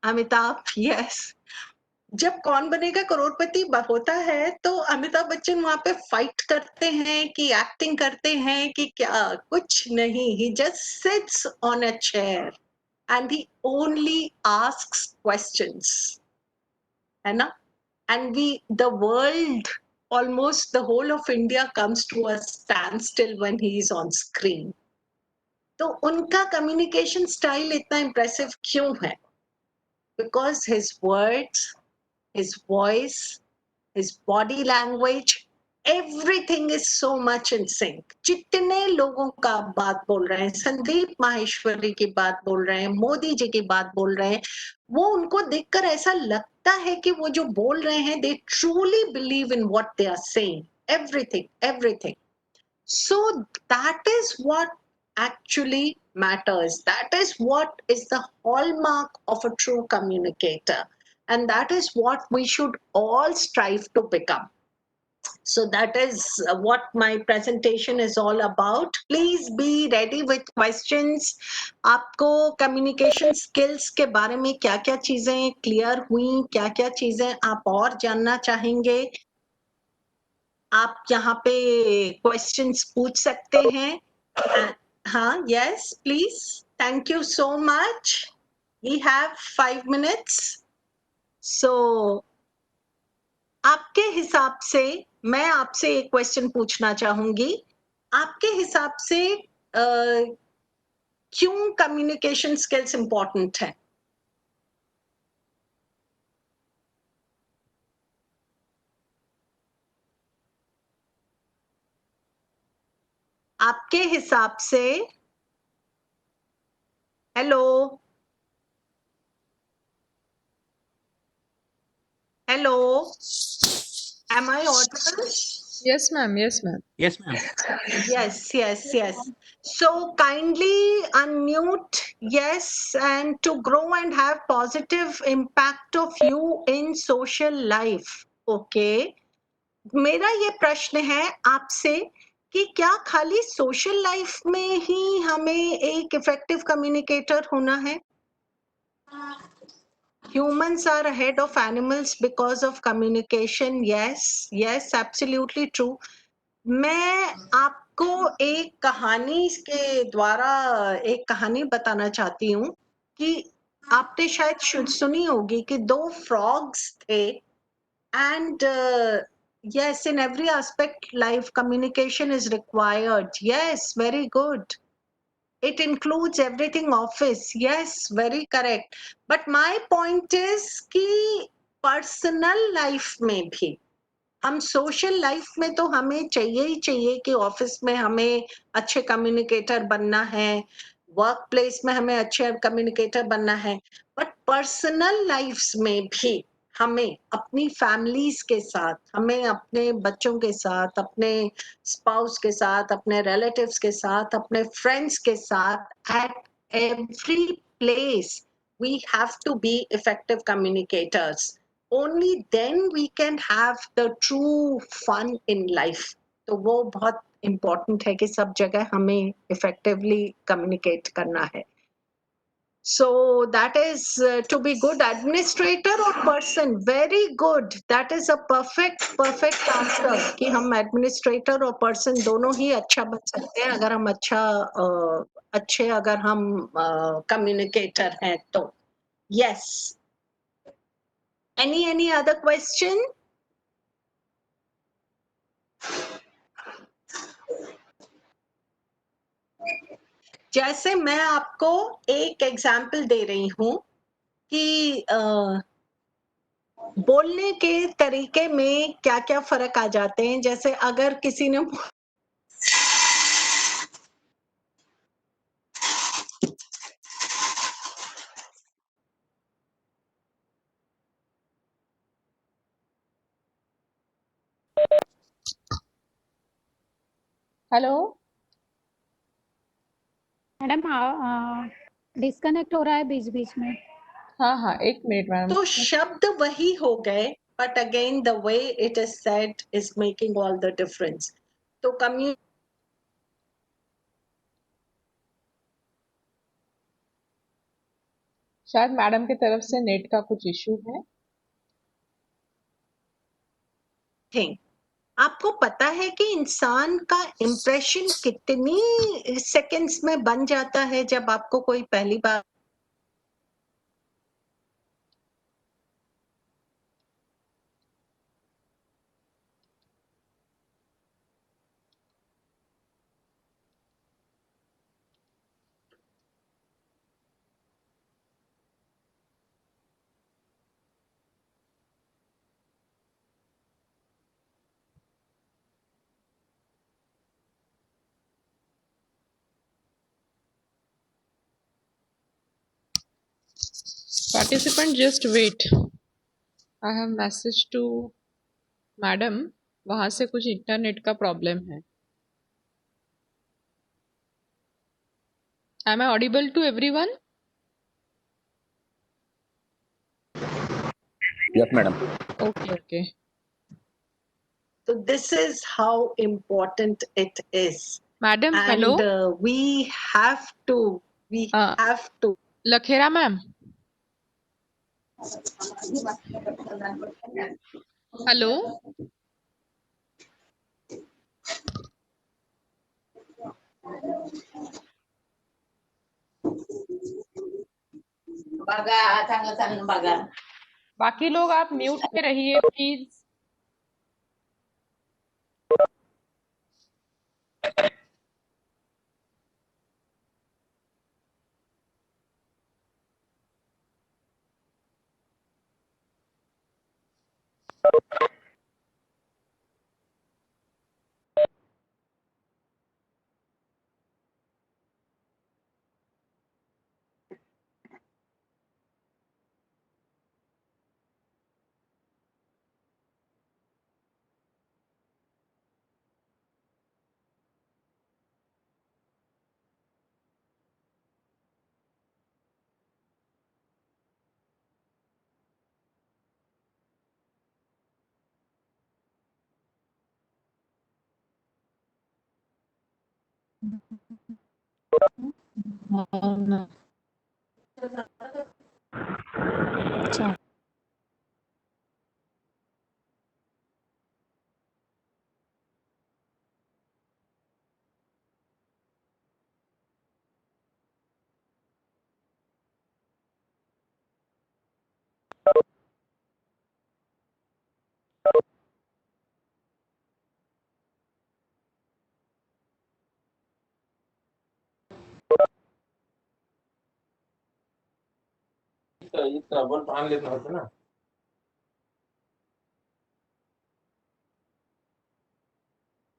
Amitabh, yes. जब कौन बनेगा करोड़पति होता है तो अमिताभ बच्चन वहां पे फाइट करते हैं कि एक्टिंग करते हैं कि क्या? कुछ नहीं. He just sits on a chair and he only asks questions. है ना? And the world, almost the whole of India comes to a standstill when he is on screen. तो उनका communication style इतना impressive क्यों है? Because his words, his voice, his body language, everything is so much in sync. जितने लोगों का बात बोल रहे हैं, संदीप माहेश्वरी की बात बोल रहे हैं, मोदी जी की बात बोल रहे हैं, वो उनको देखकर ऐसा लगता है कि वो जो बोल रहे हैं, they truly believe in what they are saying, everything. So that is what actually matters. That is what is the hallmark of a true communicator. And that is what we should all strive to become. So that is what my presentation is all about. Please be ready with questions. आपको communication skills के बारे में क्या-क्या चीजें clear हुई, क्या-क्या चीजें आप और जानना चाहेंगे, आप यहाँ पे क्वेश्चंस पूछ सकते हैं। हाँ, yes please, thank you so much. We have 5 minutes। सो आपके हिसाब से मैं आपसे एक क्वेश्चन पूछना चाहूंगी, आपके हिसाब से क्यों कम्युनिकेशन स्किल्स इंपॉर्टेंट है? आपके हिसाब से, hello hello, am I audible? Yes, ma'am. Yes, ma'am. Yes, ma'am. Yes. So kindly unmute, yes, and to grow and have positive impact of you in social life. Okay. मेरा ये प्रश्न है आपसे कि क्या खाली सोशल लाइफ में ही हमें एक इफेक्टिव कम्युनिकेटर होना है? Humans are ahead of animals because of communication. Yes, absolutely true. मैं आपको एक कहानी के द्वारा एक कहानी बताना चाहती हूँ कि आपने शायद सुनी होगी कि 2 frogs थे, and yes, in every aspect life communication is required. Yes, very good. It includes everything, office. Yes, very correct. But my point is कि personal life में भी, हम सोशल लाइफ में तो हमें चाहिए ही चाहिए कि ऑफिस में हमें अच्छे कम्युनिकेटर बनना है, वर्क प्लेस में हमें अच्छे कम्युनिकेटर बनना है, बट पर्सनल लाइफ्स में भी हमें अपनी फैमिलीज के साथ, हमें अपने बच्चों के साथ, अपने स्पाउस के साथ, अपने रिलेटिव्स के साथ, अपने फ्रेंड्स के साथ, at every place we have to be effective communicators. Only then we can have the true fun in life. तो वो बहुत important है कि सब जगह हमें effectively communicate करना है. So that is to be good administrator or person. Very good. That is a perfect answer कि हम administrator और person दोनों ही अच्छा बन सकते हैं अगर हम अच्छे अगर हम communicator हैं तो. Yes. Any other question? जैसे मैं आपको एक एग्जाम्पल दे रही हूँ कि बोलने के तरीके में क्या क्या फर्क आ जाते हैं। जैसे अगर किसी ने हेलो मैडम डिस्कनेक्ट हो रहा है बीच बीच में। हाँ 1 मिनट मैम। तो शब्द वही हो गए, but again the way it is said is making all the difference. तो शायद मैडम की तरफ से नेट का कुछ इशू है। थिंग आपको पता है कि इंसान का इम्प्रेशन कितनी सेकंड्स में बन जाता है जब आपको कोई पहली बार Participant, just wait. I have message to madam, वहां से कुछ इंटरनेट का प्रॉब्लम है. Am I audible to everyone? Yes, madam. Okay. So this is how important it is. Madam, And hello. we have to. Lakhera ma'am. Hello. बाकी लोग आप mute पे रहिए प्लीज. अच्छा.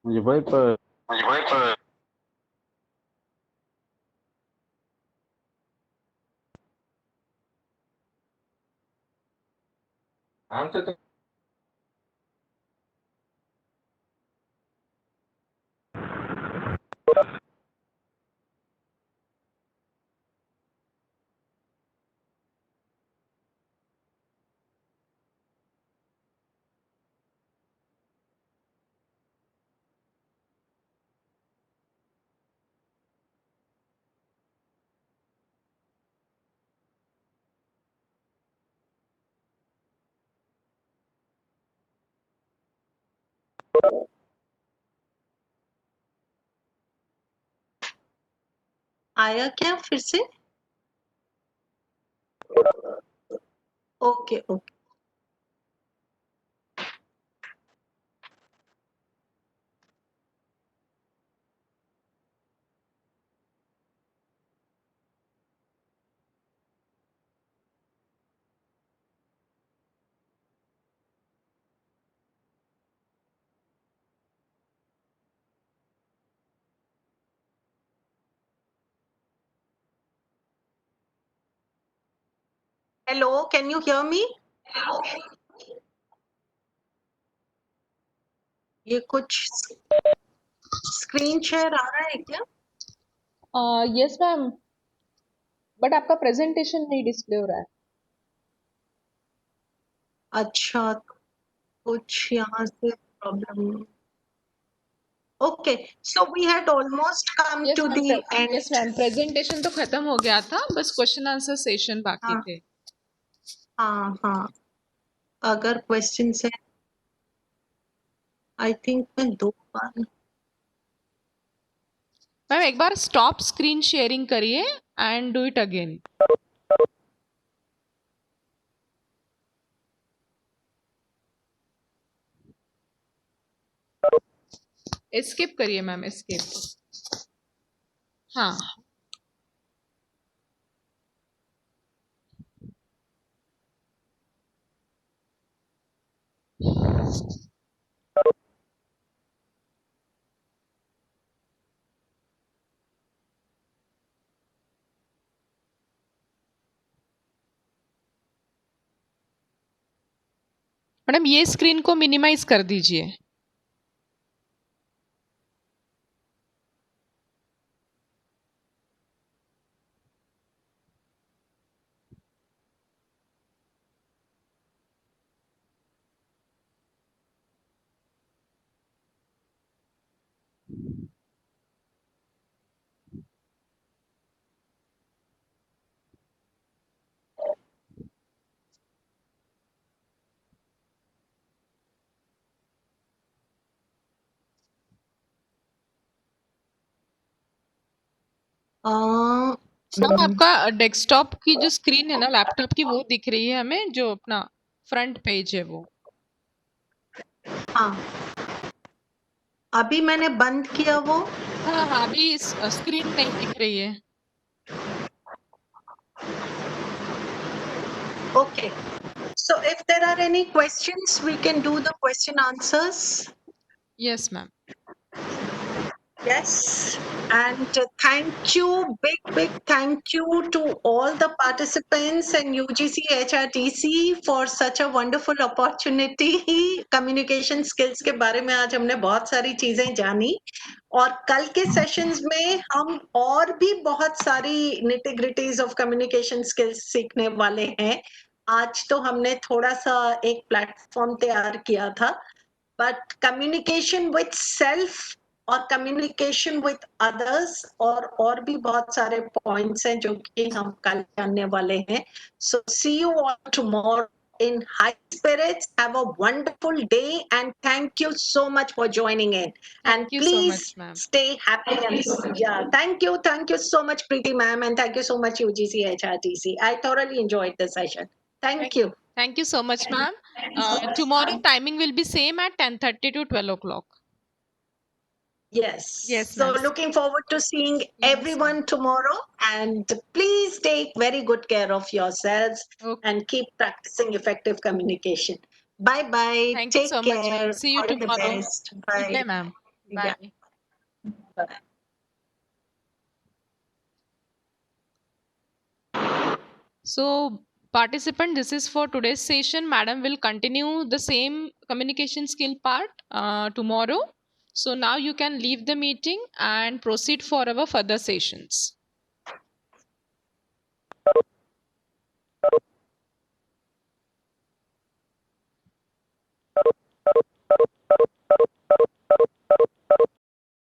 मुझे वही पर आया क्या फिर से? Okay. Hello, can you hear me? ये कुछ स्क्रीन शेयर आ रहा है क्या? यस मैम, बट आपका प्रेजेंटेशन नहीं डिस्प्ले हो रहा है. अच्छा, कुछ यहाँ से problem. Okay, so we had almost come to the end. Yes ma'am, presentation तो खत्म हो गया था, बस क्वेश्चन आंसर सेशन बाकी हाँ. थे. हाँ. अगर क्वेश्चन है, आई थिंक मैं 2 बार. मैम एक बार स्टॉप स्क्रीन शेयरिंग करिए and do it again. Escape करिए मैम, एस्केप. हाँ. मैडम ये स्क्रीन को मिनिमाइज कर दीजिए. मैम आपका डेस्कटॉप की जो स्क्रीन है ना लैपटॉप की वो दिख रही है हमें, जो अपना फ्रंट पेज है वो. हाँ, अभी मैंने बंद किया वो. हाँ हाँ अभी स्क्रीन नहीं दिख रही है. Okay. So if there are any questions, we can do the question answers. Yes ma'am. Yes. And thank you, big thank you to all the participants and UGC HRTC for such a wonderful opportunity. Communication skills के बारे में आज हमने बहुत सारी चीजें जानी और कल के सेशंस में हम और भी बहुत सारी nitty-gritties of communication skills सीखने वाले हैं. आज तो हमने थोड़ा सा एक प्लेटफॉर्म तैयार किया था, but communication with self और communication with others और भी बहुत सारे points हैं जो कि हम कल जानने वाले हैं. So see you all tomorrow in high spirits. Have a wonderful day and thank you so much for joining in. And Thank you so please much, ma'am. stay happy and yeah, thank you so much Preeti ma'am and thank you so much UGC HRTC. I thoroughly enjoyed the session. Thank you. Thank you so much, ma'am. Tomorrow timing will be same at 10:30 to 12 o'clock. Yes. Yes, So ma'am. looking forward to seeing Yes, everyone tomorrow and please take very good care of yourselves Okay. and keep practicing effective communication. Bye bye. Thank you Take so much, care. ma'am. See you All the tomorrow. best. Good Bye. day, ma'am. Bye. Yeah. Bye. So, participant, this is for today's session. Madam will continue the same communication skill part tomorrow. So now you can leave the meeting and proceed for our further sessions.